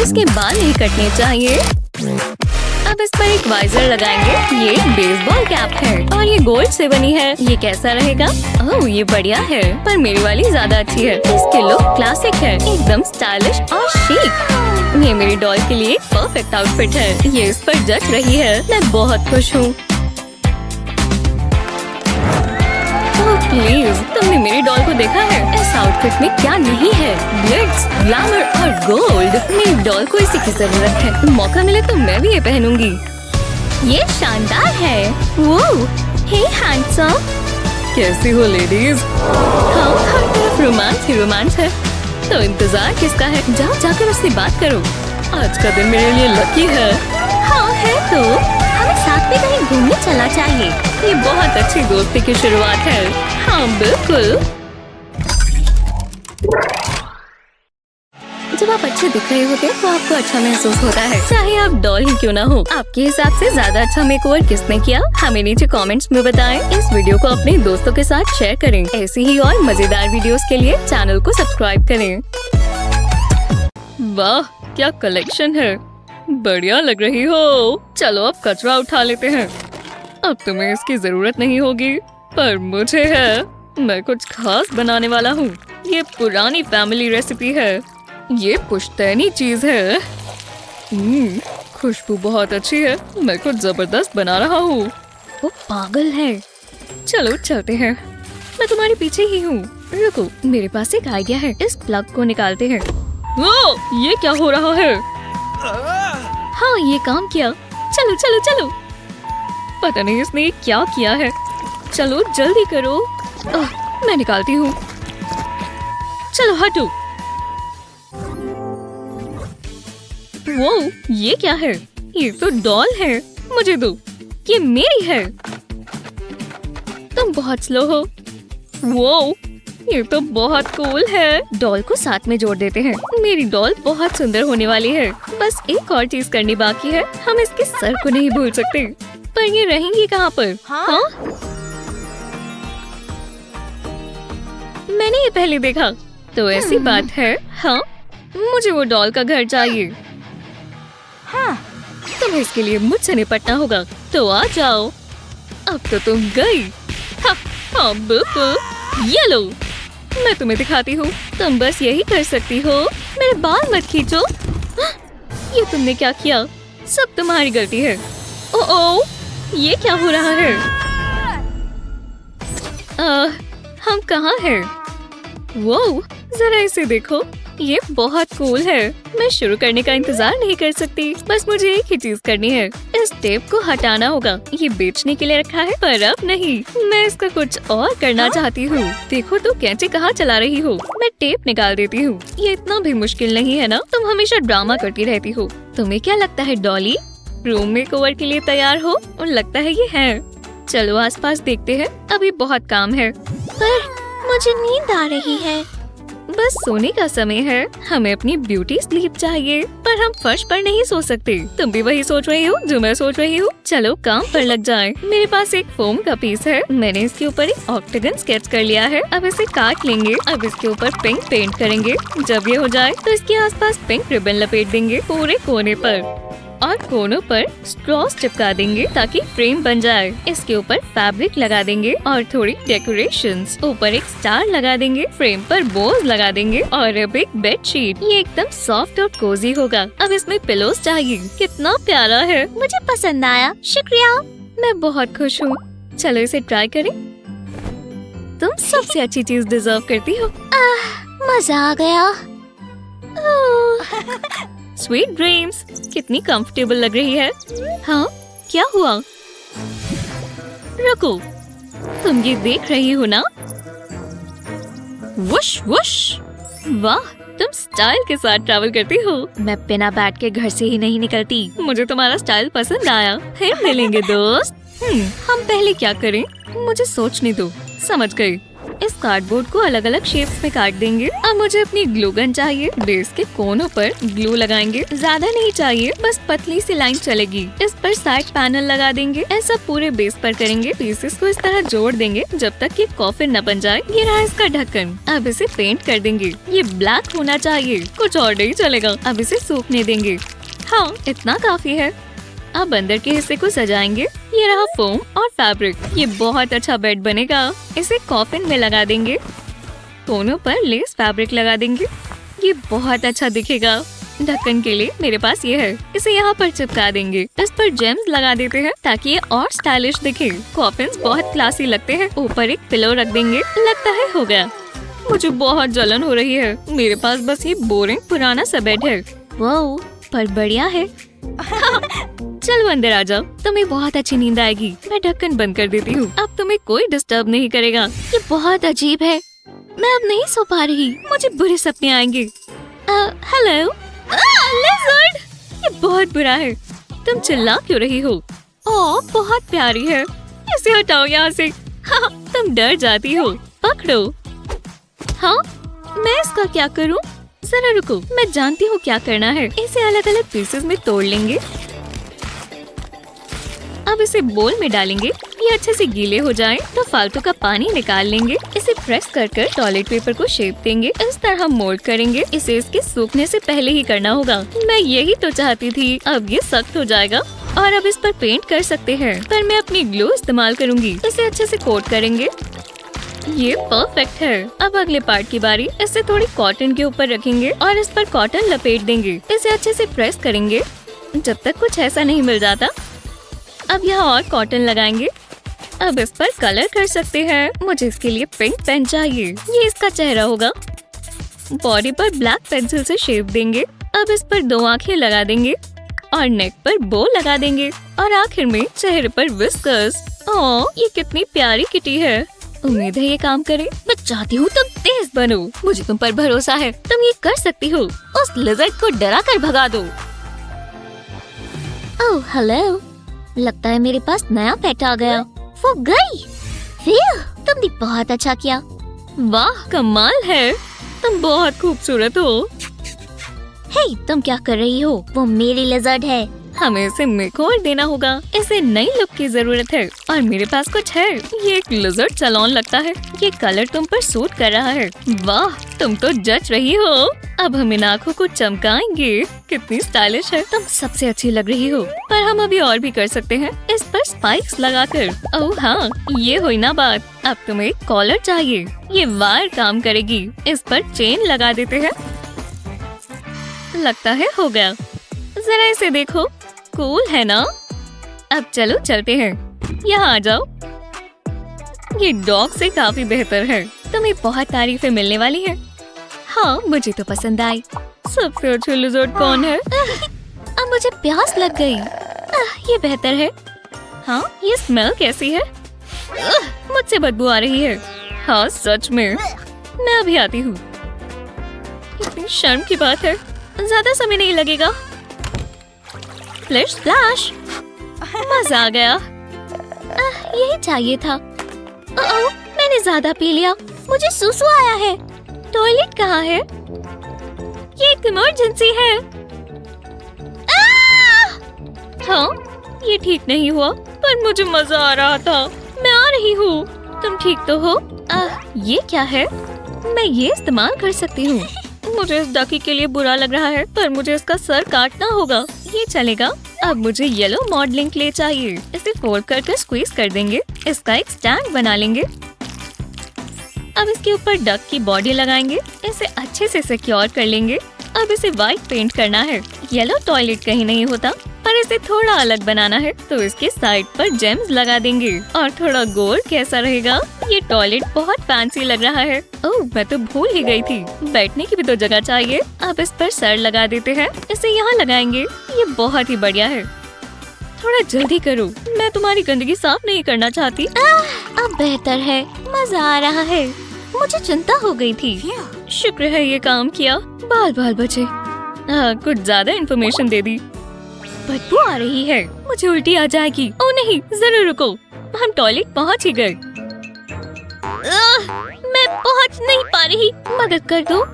इसके बाल नहीं कटने चाहिए। अब इस पर एक वाइजर लगाएंगे। ये बेसबॉल कैप है और ये गोल्ड से बनी है। ये कैसा रहेगा? ओह, ये बढ़िया है, पर मेरी वाली ज्यादा अच्छी है। इसकी लुक क्लासिक है, एकदम स्टाइलिश और शीक। ये मेरी डॉल के लिए परफेक्ट आउटफिट है। ये इस पर जच रही है। मैं बहुत खुश हूँ। प्लीज, तुमने मेरी डॉल को देखा है? इस आउटफिट में क्या नहीं है? ग्लिट्स, ग्लैमर और गोल्ड। मेरी डॉल को इसी की जरूरत है। मौका मिले तो मैं भी ये पहनूंगी। ये शानदार है। वो, हे हैंडसम। कैसी हो लेडीज? हाँ, हर तरफ रोमांस ही रोमांस है। तो इंतजार किसका है? जाओ जाकर उससे बात करो। आज का दिन मेरे लिए लकी है। हाँ है तो। हमें साथ में कहीं घूमने चलना चाहिए। ये बहुत अच्छी दोस्ती की शुरुआत है। हाँ बिल्कुल। जब आप अच्छे दिख रहे होते हैं तो आपको अच्छा महसूस होता है, चाहे आप डॉल ही क्यों ना हो। आपके हिसाब से ज्यादा अच्छा मेकओवर किसने किया? हमें नीचे कमेंट्स में बताएं। इस वीडियो को अपने दोस्तों के साथ शेयर करें। ऐसी ही और मजेदार वीडियोस के लिए चैनल को सब्सक्राइब करें। वाह, क्या कलेक्शन है। बढ़िया लग रही हो। चलो अब कचरा उठा लेते हैं। अब तुम्हें इसकी जरूरत नहीं होगी, पर मुझे है। मैं कुछ खास बनाने वाला हूँ। ये पुरानी फैमिली रेसिपी है। ये पुश्तैनी चीज है। खुशबू बहुत अच्छी है। मैं कुछ जबरदस्त बना रहा हूँ। वो पागल है। चलो चलते हैं। मैं तुम्हारे पीछे ही हूँ। रुको, मेरे पास एक आइडिया है। इस प्लग को निकालते हैं। वो, ये क्या हो रहा है? हाँ, ये काम किया। चलो चलो चलो। पता नहीं इसने ये क्या किया है। चलो जल्दी करो। मैं निकालती हूँ। चलो हटो। वो, ये क्या है? ये तो डॉल है। मुझे दो, ये मेरी है। तुम बहुत स्लो हो। वो, ये तो बहुत कूल है। डॉल को साथ में जोड़ देते हैं। मेरी डॉल बहुत सुंदर होने वाली है। बस एक और चीज करनी बाकी है। हम इसके सर को नहीं भूल सकते। पर ये रहेंगी कहाँ पर? हाँ? मैंने ये पहले देखा। तो ऐसी बात है। हाँ, मुझे वो डॉल का घर चाहिए। तुम्हें इसके लिए मुझसे निपटना होगा, तो आ जाओ। अब तो तुम गई। हाँ बुबू, ये लो, मैं तुम्हें दिखाती हूँ। तुम बस यही कर सकती हो। मेरे बाल मत खींचो। ये तुमने क्या किया? सब तुम्हारी गलती है। ओह, ये क्या हो रहा है? हम कहाँ हैं? वो जरा इसे देखो, ये बहुत कूल है। मैं शुरू करने का इंतजार नहीं कर सकती। बस मुझे एक ही चीज करनी है, इस टेप को हटाना होगा। ये बेचने के लिए रखा है, पर अब नहीं। मैं इसका कुछ और करना चाहती हूँ। देखो तो कैंची कहाँ चला रही हो। मैं टेप निकाल देती हूँ। ये इतना भी मुश्किल नहीं है ना? तुम हमेशा ड्रामा करती रहती हो। तुम्हें क्या लगता है डॉली, रूम मेकओवर के लिए तैयार हो? और लगता है ये है। चलो आसपास देखते हैं, अभी बहुत काम है। पर मुझे नींद आ रही है। बस सोने का समय है। हमें अपनी ब्यूटी स्लीप चाहिए, पर हम फर्श पर नहीं सो सकते। तुम भी वही सोच रही हो जो मैं सोच रही हूँ। चलो काम पर लग जाएं। मेरे पास एक फोम का पीस है। मैंने इसके ऊपर एक ऑक्टागन स्केच कर लिया है। अब इसे काट लेंगे। अब इसके ऊपर पिंक पेंट करेंगे। जब ये हो जाए तो इसके आसपास पिंक रिबन लपेट देंगे पूरे कोने पर, और कोनों पर स्ट्रॉस चिपका देंगे ताकि फ्रेम बन जाए। इसके ऊपर फैब्रिक लगा देंगे और थोड़ी डेकोरेशंस। ऊपर एक स्टार लगा देंगे। फ्रेम पर बोज लगा देंगे और अब एक बेडशीट। ये एकदम सॉफ्ट और कोजी होगा। अब इसमें पिलोस चाहिए। कितना प्यारा है। मुझे पसंद आया, शुक्रिया। मैं बहुत खुश हूँ। चलो इसे ट्राई करें। तुम सबसे अच्छी चीज डिजर्व करती हो। मजा आ गया। Sweet dreams. कितनी कंफर्टेबल लग रही है। हाँ, क्या हुआ? रुको, तुम ये देख रही हो ना? Whoosh whoosh. वाह, तुम स्टाइल के साथ ट्रैवल करती हो। मैं बिना बैट के घर से ही नहीं निकलती। मुझे तुम्हारा स्टाइल पसंद आया। फिर मिलेंगे दोस्त। हम पहले क्या करें? मुझे सोचने दो। समझ गई। इस कार्डबोर्ड को अलग अलग शेप्स में काट देंगे। अब मुझे अपनी ग्लू गन चाहिए। बेस के कोनों पर ग्लू लगाएंगे। ज्यादा नहीं चाहिए, बस पतली सी लाइन चलेगी। इस पर साइड पैनल लगा देंगे। ऐसा पूरे बेस पर करेंगे। पीसेस को इस तरह जोड़ देंगे जब तक ये कॉफिन न बन जाए। ये रहा इसका ढक्कन। अब इसे पेंट कर देंगे। ये ब्लैक होना चाहिए, कुछ और नहीं चलेगा। अब इसे सूखने देंगे। हाँ, इतना काफी है। अब अंदर के हिस्से को सजाएंगे। ये रहा फोम और फैब्रिक। ये बहुत अच्छा बेड बनेगा। इसे कॉफिन में लगा देंगे। कोनों पर लेस फैब्रिक लगा देंगे। ये बहुत अच्छा दिखेगा। ढक्कन के लिए मेरे पास ये है। इसे यहाँ पर चिपका देंगे। इस पर जेम्स लगा देते हैं ताकि ये और स्टाइलिश दिखे। कॉफिन्स बहुत क्लासी लगते हैं। ऊपर एक पिलो रख देंगे। लगता है हो गया। मुझे बहुत जलन हो रही है। मेरे पास बस ये बोरिंग पुराना सा बेड है। वो पर बढ़िया है। चलो अंदर आ जाओ, तुम्हें बहुत अच्छी नींद आएगी। मैं ढक्कन बंद कर देती हूँ। अब तुम्हें कोई डिस्टर्ब नहीं करेगा। ये बहुत अजीब है। मैं अब नहीं सो पा रही। मुझे बुरे सपने आएंगे। हेलो लिज़र्ड, ये बहुत बुरा है। तुम चिल्ला क्यों रही हो? ओह, बहुत प्यारी है। इसे हटाओ यहाँ से। हाँ, तुम डर जाती हो। पकड़ो। हाँ, मैं इसका क्या करूँ? जरा रुको, मैं जानती हूँ क्या करना है। इसे अलग अलग पीसेस में तोड़ लेंगे। अब इसे बोल में डालेंगे। ये अच्छे से गीले हो जाएं तो फालतू का पानी निकाल लेंगे। इसे प्रेस कर टॉयलेट पेपर को शेप देंगे। इस तरह मोल्ड करेंगे। इसे इसके सूखने से पहले ही करना होगा। मैं यही तो चाहती थी। अब ये सख्त हो जाएगा और अब इस पर पेंट कर सकते हैं, पर मैं अपनी ग्लू इस्तेमाल करूंगी। इसे अच्छे से कोट करेंगे। ये परफेक्ट है। अब अगले पार्ट की बारी। इसे थोड़ी कॉटन के ऊपर रखेंगे और इस पर कॉटन लपेट देंगे। इसे अच्छे से प्रेस करेंगे जब तक कुछ ऐसा नहीं मिल जाता। अब यहाँ और कॉटन लगाएंगे। अब इस पर कलर कर सकते हैं। मुझे इसके लिए पिंक पेन चाहिए। ये इसका चेहरा होगा। बॉडी पर ब्लैक पेंसिल से शेप देंगे। अब इस पर 2 आँखें लगा देंगे और नेक पर बो लगा देंगे और आखिर में चेहरे पर विस्कर्स। ओह, ये कितनी प्यारी किटी है। उम्मीद है ये काम करे। मैं चाहती हूँ तुम तेज बनो। मुझे तुम पर भरोसा है। तुम ये कर सकती हो। उस लिज़र्ड को डरा कर भगा दो। ओह हेलो, लगता है मेरे पास नया पेट आ गया। वो गई। फिर तुमने बहुत अच्छा किया। वाह, कमाल है। तुम बहुत खूबसूरत हो। हे, तुम क्या कर रही हो? वो मेरी लिज़र्ड है। हमें इसे मेकओवर देना होगा। इसे नई लुक की जरूरत है। और मेरे पास कुछ है। ये एक लिजर्ड सैलून लगता है। ये कलर तुम पर सूट कर रहा है। वाह, तुम तो जच रही हो। अब हम इन आँखों को चमकाएंगे। कितनी स्टाइलिश है। तुम सबसे अच्छी लग रही हो। पर हम अभी और भी कर सकते हैं, इस पर स्पाइक्स लगाकर। ओह हाँ, ये हुई ना बात। अब तुम्हें एक कॉलर चाहिए। ये वायर काम करेगी। इस पर चेन लगा देते हैं। लगता है हो गया। जरा इसे देखो, कूल है ना। अब चलो चलते हैं। यहाँ आ जाओ। ये डॉग से काफी बेहतर है। तुम्हें बहुत तारीफें मिलने वाली हैं। हाँ, मुझे तो पसंद आई। सबसे अच्छी लिजर्ड कौन है? अब मुझे प्यास लग गई। ये बेहतर है। हाँ, ये स्मेल कैसी है? मुझसे बदबू आ रही है। हाँ सच में। मैं अभी आती हूँ। इतनी शर्म की बात है। ज्यादा समय नहीं लगेगा। Flash flash. मजा आ गया। यही चाहिए था। ओह, मैंने ज्यादा पी लिया। मुझे सुसु आया है। टॉयलेट कहाँ है? ये एक इमरजेंसी है। हाँ, ये ठीक नहीं हुआ, पर मुझे मजा आ रहा था। मैं आ रही हूँ। तुम ठीक तो हो? ये क्या है? मैं ये इस्तेमाल कर सकती हूँ। मुझे इस डकी के लिए बुरा लग रहा है, पर मुझे इसका सर काटना होगा। ये चलेगा। अब मुझे येलो मॉडलिंग क्ले चाहिए। इसे फोल्ड करके स्क्वीज कर देंगे। इसका एक स्टैंड बना लेंगे। अब इसके ऊपर डक की बॉडी लगाएंगे। इसे अच्छे से सिक्योर कर लेंगे। अब इसे व्हाइट पेंट करना है। येलो टॉयलेट कहीं नहीं होता, पर इसे थोड़ा अलग बनाना है, तो इसके साइड पर जेम्स लगा देंगे। और थोड़ा गोल्ड कैसा रहेगा? ये टॉयलेट बहुत फैंसी लग रहा है। ओह, मैं तो भूल ही गई थी। बैठने की भी तो जगह चाहिए। अब इस पर सर लगा देते हैं। इसे यहाँ लगाएंगे। ये बहुत ही बढ़िया है। थोड़ा जल्दी करो, मैं तुम्हारी गंदगी साफ नहीं करना चाहती। अब बेहतर है। मजा आ रहा है। मुझे चिंता हो गई थी। शुक्र है ये काम किया। बाल बाल बचे। कुछ ज्यादा इन्फॉर्मेशन दे दी। बदबू आ रही है। मुझे उल्टी आ जाएगी। ओह नहीं, जरूर रुको। हम टॉयलेट पहुंच ही गए। मैं पहुंच नहीं पा रही। मदद कर दो।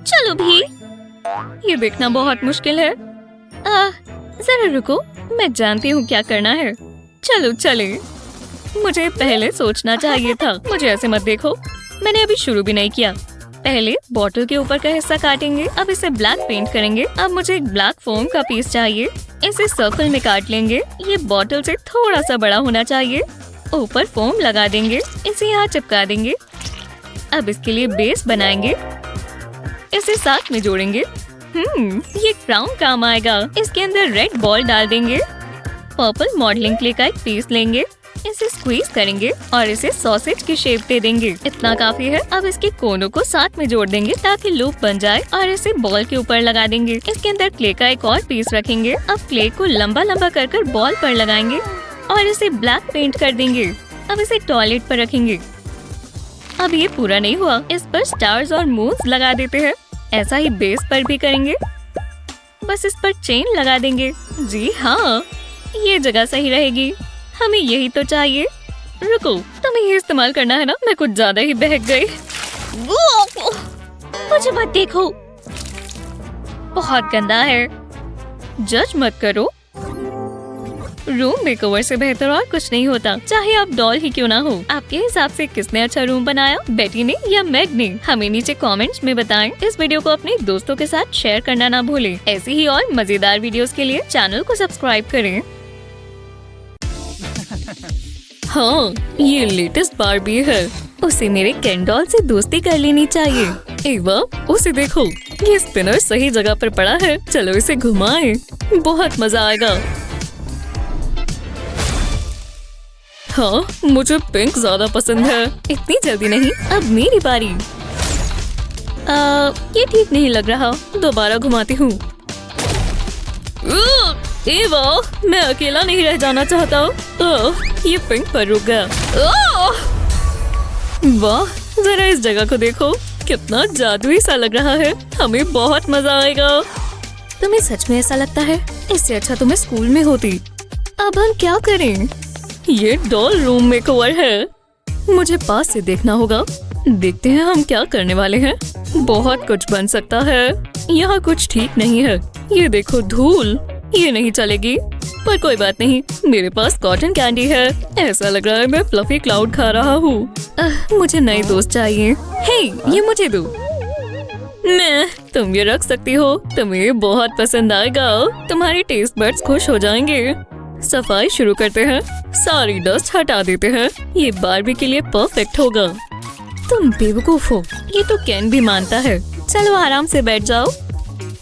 चलो भी। ये देखना बहुत मुश्किल है। जरा रुको, मैं जानती हूँ क्या करना है। चलो चले। मुझे पहले सोचना चाहिए था। मुझे ऐसे मत देखो, मैंने अभी शुरू भी नहीं किया। पहले बॉटल के ऊपर का हिस्सा काटेंगे। अब इसे ब्लैक पेंट करेंगे। अब मुझे एक ब्लैक फोम का पीस चाहिए। इसे सर्कल में काट लेंगे। ये बॉटल से थोड़ा सा बड़ा होना चाहिए। ऊपर फोम लगा देंगे। इसे यहाँ चिपका देंगे। अब इसके लिए बेस बनाएंगे। इसे साथ में जोड़ेंगे। ये क्राउन काम आएगा। इसके अंदर रेड बॉल डाल देंगे। पर्पल मॉडलिंग क्ले का एक पीस लेंगे। इसे स्क्वीज करेंगे और इसे सॉसेज की शेप दे देंगे। इतना काफी है। अब इसके कोनों को साथ में जोड़ देंगे ताकि लूप बन जाए और इसे बॉल के ऊपर लगा देंगे। इसके अंदर क्ले का एक और पीस रखेंगे। अब क्ले को लंबा लंबा कर बॉल पर लगाएंगे और इसे ब्लैक पेंट कर देंगे। अब इसे टॉयलेट पर रखेंगे। अब ये पूरा नहीं हुआ, इस पर स्टार्स और मून्स लगा देते हैं। ऐसा ही बेस पर भी करेंगे। बस इस पर चेन लगा देंगे। जी हाँ, ये जगह सही रहेगी। हमें यही तो चाहिए। रुको, तुम्हें ये इस्तेमाल करना है ना? मैं कुछ ज्यादा ही बहक गई। मुझे मत देखो, बहुत गंदा है। जज मत करो। रूम मेकओवर से बेहतर और कुछ नहीं होता, चाहे आप डॉल ही क्यों ना हो। आपके हिसाब से किसने अच्छा रूम बनाया, बेटी ने या मैग ने? हमें नीचे कमेंट्स में बताएं। इस वीडियो को अपने दोस्तों के साथ शेयर करना ना भूलें। ऐसी ही और मजेदार वीडियोस के लिए चैनल को सब्सक्राइब करें। हाँ, ये लेटेस्ट बार्बी है। उसे मेरे केन डॉल से दोस्ती कर लेनी चाहिए। एवा, उसे देखो, ये स्पिनर सही जगह पर पड़ा है। चलो इसे घुमाएं, बहुत मजा आएगा। हाँ, मुझे पिंक ज्यादा पसंद है। इतनी जल्दी नहीं, अब मेरी बारी। ये ठीक नहीं लग रहा, दोबारा घुमाती हूँ। एवा, मैं अकेला नहीं रह जाना चाहता। ये पिंक पर रुक गया। वाह, जरा इस जगह को देखो, कितना जादुई सा लग रहा है। हमें बहुत मजा आएगा। तुम्हें सच में ऐसा लगता है? इससे अच्छा तो मैं स्कूल में होती। अब हम क्या करें? ये डॉल रूम मेकओवर है। मुझे पास से देखना होगा। देखते हैं हम क्या करने वाले हैं। बहुत कुछ बन सकता है। यहाँ कुछ ठीक नहीं है। ये देखो धूल, ये नहीं चलेगी। पर कोई बात नहीं, मेरे पास कॉटन कैंडी है। ऐसा लग रहा है मैं फ्लफी क्लाउड खा रहा हूँ। मुझे नए दोस्त चाहिए। हे, ये मुझे दो। तुम ये रख सकती हो, तुम्हें बहुत पसंद आएगा। तुम्हारे टेस्ट बड्स खुश हो जाएंगे। सफाई शुरू करते हैं। सारी डस्ट हटा देते हैं। ये बारबी के लिए परफेक्ट होगा। तुम बेवकूफ हो, ये तो केन भी मानता है। चलो आराम से बैठ जाओ।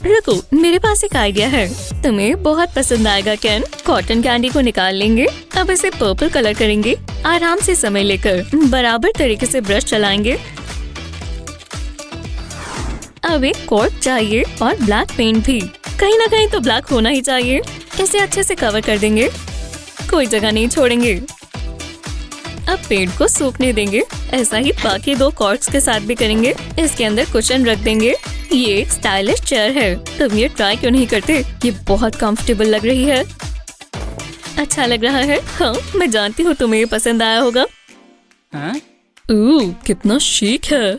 रुको, मेरे पास एक आइडिया है, तुम्हें बहुत पसंद आएगा केन। कॉटन कैंडी को निकाल लेंगे। अब इसे पर्पल कलर करेंगे। आराम से समय लेकर बराबर तरीके से ब्रश चलाएंगे। अब एक कॉर्क चाहिए और ब्लैक पेंट भी। कहीं ना कहीं तो ब्लैक होना ही चाहिए। इसे अच्छे से कवर कर देंगे, कोई जगह नहीं छोड़ेंगे। अब पेंट को सूखने देंगे। ऐसा ही बाकी दो कॉर्क्स के साथ भी करेंगे। इसके अंदर कुशन रख देंगे। ये एक स्टाइलिश चेयर है, तुम ये ट्राई क्यों नहीं करते? ये बहुत कंफर्टेबल लग रही है। अच्छा लग रहा है। हाँ, मैं जानती हूँ तुम्हें ये पसंद आया होगा। कितना शीक है।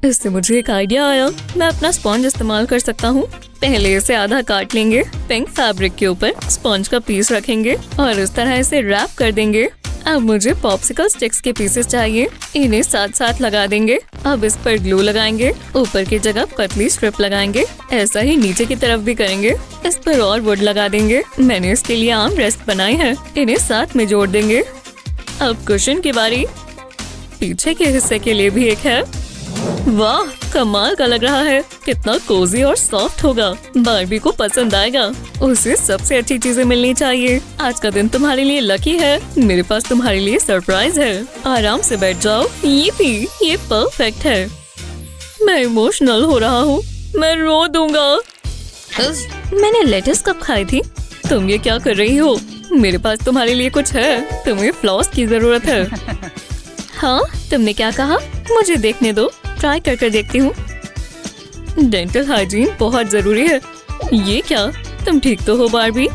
इससे मुझे एक आइडिया आया, मैं अपना स्पॉन्ज इस्तेमाल कर सकता हूँ। पहले इसे आधा काट लेंगे। पिंक फैब्रिक के ऊपर स्पॉन्ज का पीस रखेंगे और इस तरह इसे रैप कर देंगे। अब मुझे पॉप्सिकल स्टिक्स के पीसेस चाहिए। इन्हें साथ साथ लगा देंगे। अब इस पर ग्लू लगाएंगे। ऊपर की जगह पतली स्ट्रिप लगाएंगे। ऐसा ही नीचे की तरफ भी करेंगे। इस पर और वुड लगा देंगे। मैंने इसके लिए आर्म रेस्ट बनाए हैं, इन्हें साथ में जोड़ देंगे। अब कुशन की बारी। पीछे के हिस्से के लिए भी एक है। वाह, कमाल का लग रहा है। कितना कोजी और सॉफ्ट होगा। बारबी को पसंद आएगा। उसे सबसे अच्छी चीजें मिलनी चाहिए। आज का दिन तुम्हारे लिए लकी है। मेरे पास तुम्हारे लिए सरप्राइज है। आराम से बैठ जाओ। ये परफेक्ट है। मैं इमोशनल हो रहा हूँ, मैं रो दूंगा। मैंने लेटस कब खाई थी? तुम ये क्या कर रही हो? मेरे पास तुम्हारे लिए कुछ है। तुम्हें फ्लॉस की जरूरत है। हाँ, तुमने क्या कहा? मुझे देखने दो, ट्राई कर देखती हूँ। डेंटल हाइजीन बहुत जरूरी है। ये क्या? तुम ठीक तो हो बारबी?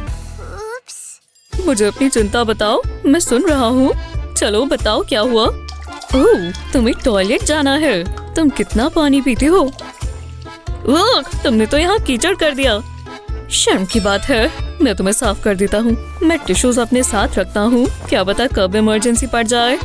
मुझे अपनी चिंता बताओ, मैं सुन रहा हूँ। चलो बताओ क्या हुआ? ओह, तुम्हें टॉयलेट जाना है। तुम कितना पानी पीती हो? ओह, तुमने तो यहाँ कीचड़ कर दिया। शर्म की बात है, मैं तुम्हें साफ कर देता हूँ। मैं टिश्यूज अपने साथ रखता हूँ, क्या पता कब इमरजेंसी पड़ जाए।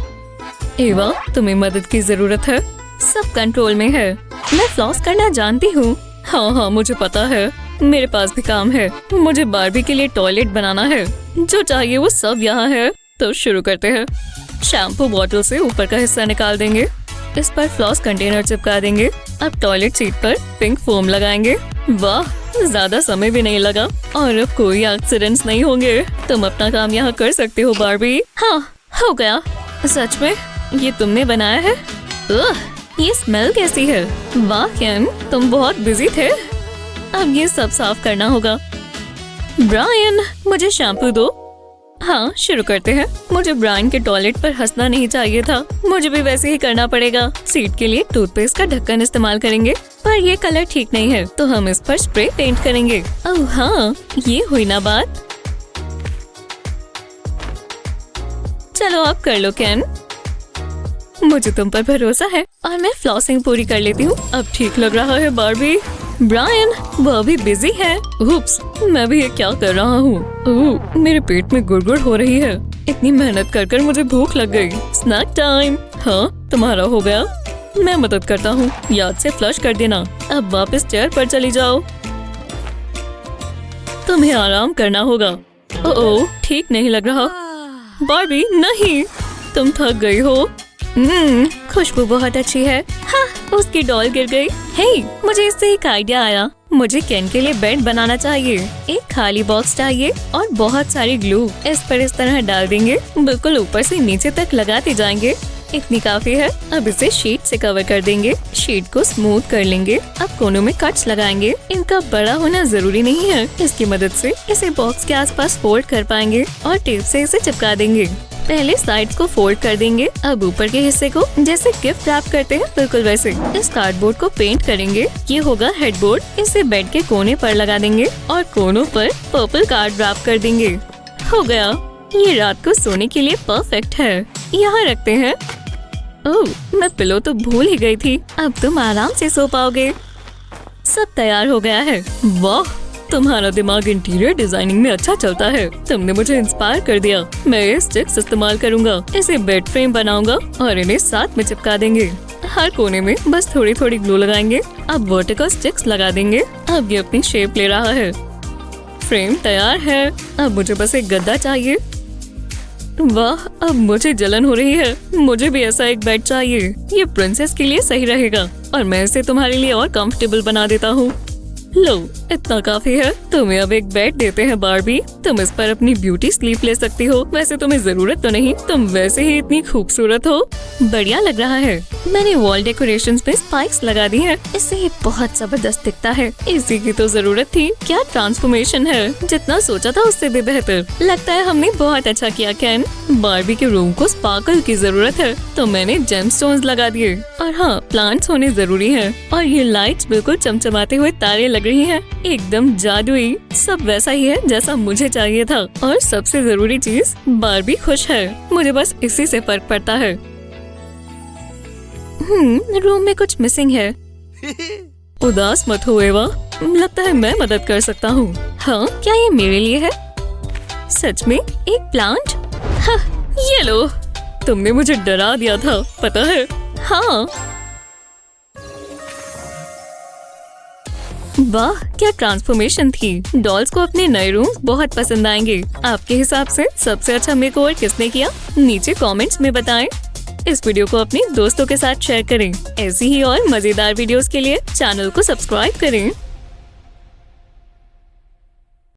एवा, तुम्हें मदद की जरूरत है? सब कंट्रोल में है। मैं फ्लॉस करना जानती हूँ। हाँ, मुझे पता है। मेरे पास भी काम है। मुझे बारबी के लिए टॉयलेट बनाना है। जो चाहिए वो सब यहाँ है। तो शुरू करते हैं। शैम्पू बॉटल से ऊपर का हिस्सा निकाल देंगे। इस पर फ्लॉस कंटेनर चिपका देंगे। अब टॉयलेट सीट पर पिंक फोम लगाएंगे। वाह, ज्यादा समय भी नहीं लगा और अब कोई एक्सीडेंट्स नहीं होंगे। तुम अपना काम यहाँ कर सकते हो बारबी। हाँ, हो गया। सच में ये तुमने बनाया है? ये स्मेल कैसी है? वाह केन, तुम बहुत बिजी थे। अब ये सब साफ करना होगा। ब्रायन, मुझे शैम्पू दो। हाँ, शुरू करते हैं। मुझे ब्रायन के टॉयलेट पर हंसना नहीं चाहिए था। मुझे भी वैसे ही करना पड़ेगा। सीट के लिए टूथपेस्ट का ढक्कन इस्तेमाल करेंगे, पर ये कलर ठीक नहीं है, तो हम इस पर स्प्रे पेंट करेंगे। ओह हाँ, ये हुई ना बात। चलो आप कर लो केन, मुझे तुम पर भरोसा है और मैं फ्लॉसिंग पूरी कर लेती हूँ। अब ठीक लग रहा है बारबी। ब्रायन, वो अभी बिजी है। उप्स, मैं भी ये क्या कर रहा हूँ? मेरे पेट में गुड़गुड़ हो रही है। इतनी मेहनत कर कर मुझे भूख लग गई। Snack time. हाँ, तुम्हारा हो गया। मैं मदद करता हूँ। याद से फ्लश कर देना। अब वापस चेयर पर चली जाओ। तुम्हें आराम करना होगा। ओह, ठीक नहीं लग रहा। बारबी, नहीं, तुम थक गई हो। खुशबू बहुत अच्छी है। हाँ, उसकी डॉल गिर गई। हे, मुझे इससे एक आइडिया आया। मुझे केन के लिए बेड बनाना चाहिए। एक खाली बॉक्स चाहिए और बहुत सारी ग्लू इस पर इस तरह डाल देंगे। बिल्कुल ऊपर से नीचे तक लगाते जाएंगे। इतनी काफी है। अब इसे शीट से कवर कर देंगे। शीट को स्मूथ कर लेंगे। अब कोनों में कट्स लगाएंगे। इनका बड़ा होना जरूरी नहीं है। इसकी मदद से इसे बॉक्स के आसपास फोल्ड कर पाएंगे और टेप से इसे चिपका देंगे। पहले साइड्स को फोल्ड कर देंगे। अब ऊपर के हिस्से को जैसे गिफ्ट रैप करते हैं बिल्कुल वैसे इस कार्डबोर्ड को पेंट करेंगे। ये होगा हेडबोर्ड। इसे बेड के कोने पर लगा देंगे और कोनों पर पर्पल कार्ड रैप कर देंगे। हो गया। ये रात को सोने के लिए परफेक्ट है। यहाँ रखते हैं। ओह, मैं पिलो तो भूल ही गई थी। अब तुम आराम से सो पाओगे। सब तैयार हो गया है। वाह, तुम्हारा दिमाग इंटीरियर डिजाइनिंग में अच्छा चलता है। तुमने मुझे इंस्पायर कर दिया। मैं ये स्टिक्स इस्तेमाल करूंगा, इसे बेड फ्रेम बनाऊंगा और इन्हें साथ में चिपका देंगे। हर कोने में बस थोड़ी थोड़ी ग्लू लगाएंगे। अब वर्टिकल स्टिक्स लगा देंगे। अब ये अपनी शेप ले रहा है। फ्रेम तैयार है। अब मुझे बस एक गद्दा चाहिए। वाह, अब मुझे जलन हो रही है। मुझे भी ऐसा एक बेड चाहिए। ये प्रिंसेस के लिए सही रहेगा और मैं इसे तुम्हारे लिए और कंफर्टेबल बना देता हूँ। लो, इतना काफी है। तुम्हें अब एक बेड देते हैं बारबी। तुम इस पर अपनी ब्यूटी स्लीप ले सकती हो। वैसे तुम्हें जरूरत तो नहीं, तुम वैसे ही इतनी खूबसूरत हो। बढ़िया लग रहा है। मैंने वॉल डेकोरेशंस पे स्पाइक्स लगा दी है। इससे ये बहुत जबरदस्त दिखता है। इसी की तो जरूरत थी। क्या ट्रांसफॉर्मेशन है, जितना सोचा था उससे भी बेहतर। लगता है हमने बहुत अच्छा किया कैन। बारबी के रूम को स्पार्कल की जरूरत है, तो मैंने जेमस्टोन्स लगा दिए। और हाँ, प्लांट्स होने जरूरी है। और ये लाइट्स बिल्कुल चमचमाते हुए तारे लग रही है, एकदम जादुई। सब वैसा ही है जैसा मुझे चाहिए था। और सबसे जरूरी चीज, बारबी खुश है। मुझे बस इसी से फर्क पड़ता है। रूम में कुछ मिसिंग है। उदास मत हो एवा, लगता है मैं मदद कर सकता हूँ। हाँ, क्या ये मेरे लिए है? सच में एक प्लांट? हाँ, ये लो। तुमने मुझे डरा दिया था, पता है। हाँ, वाह, क्या ट्रांसफॉर्मेशन थी। डॉल्स को अपने नए रूम्स बहुत पसंद आएंगे। आपके हिसाब से सबसे अच्छा मेकओवर किसने किया? नीचे कमेंट्स में बताएं। इस वीडियो को अपने दोस्तों के साथ शेयर करें। ऐसी ही और मजेदार वीडियोस के लिए चैनल को सब्सक्राइब करें।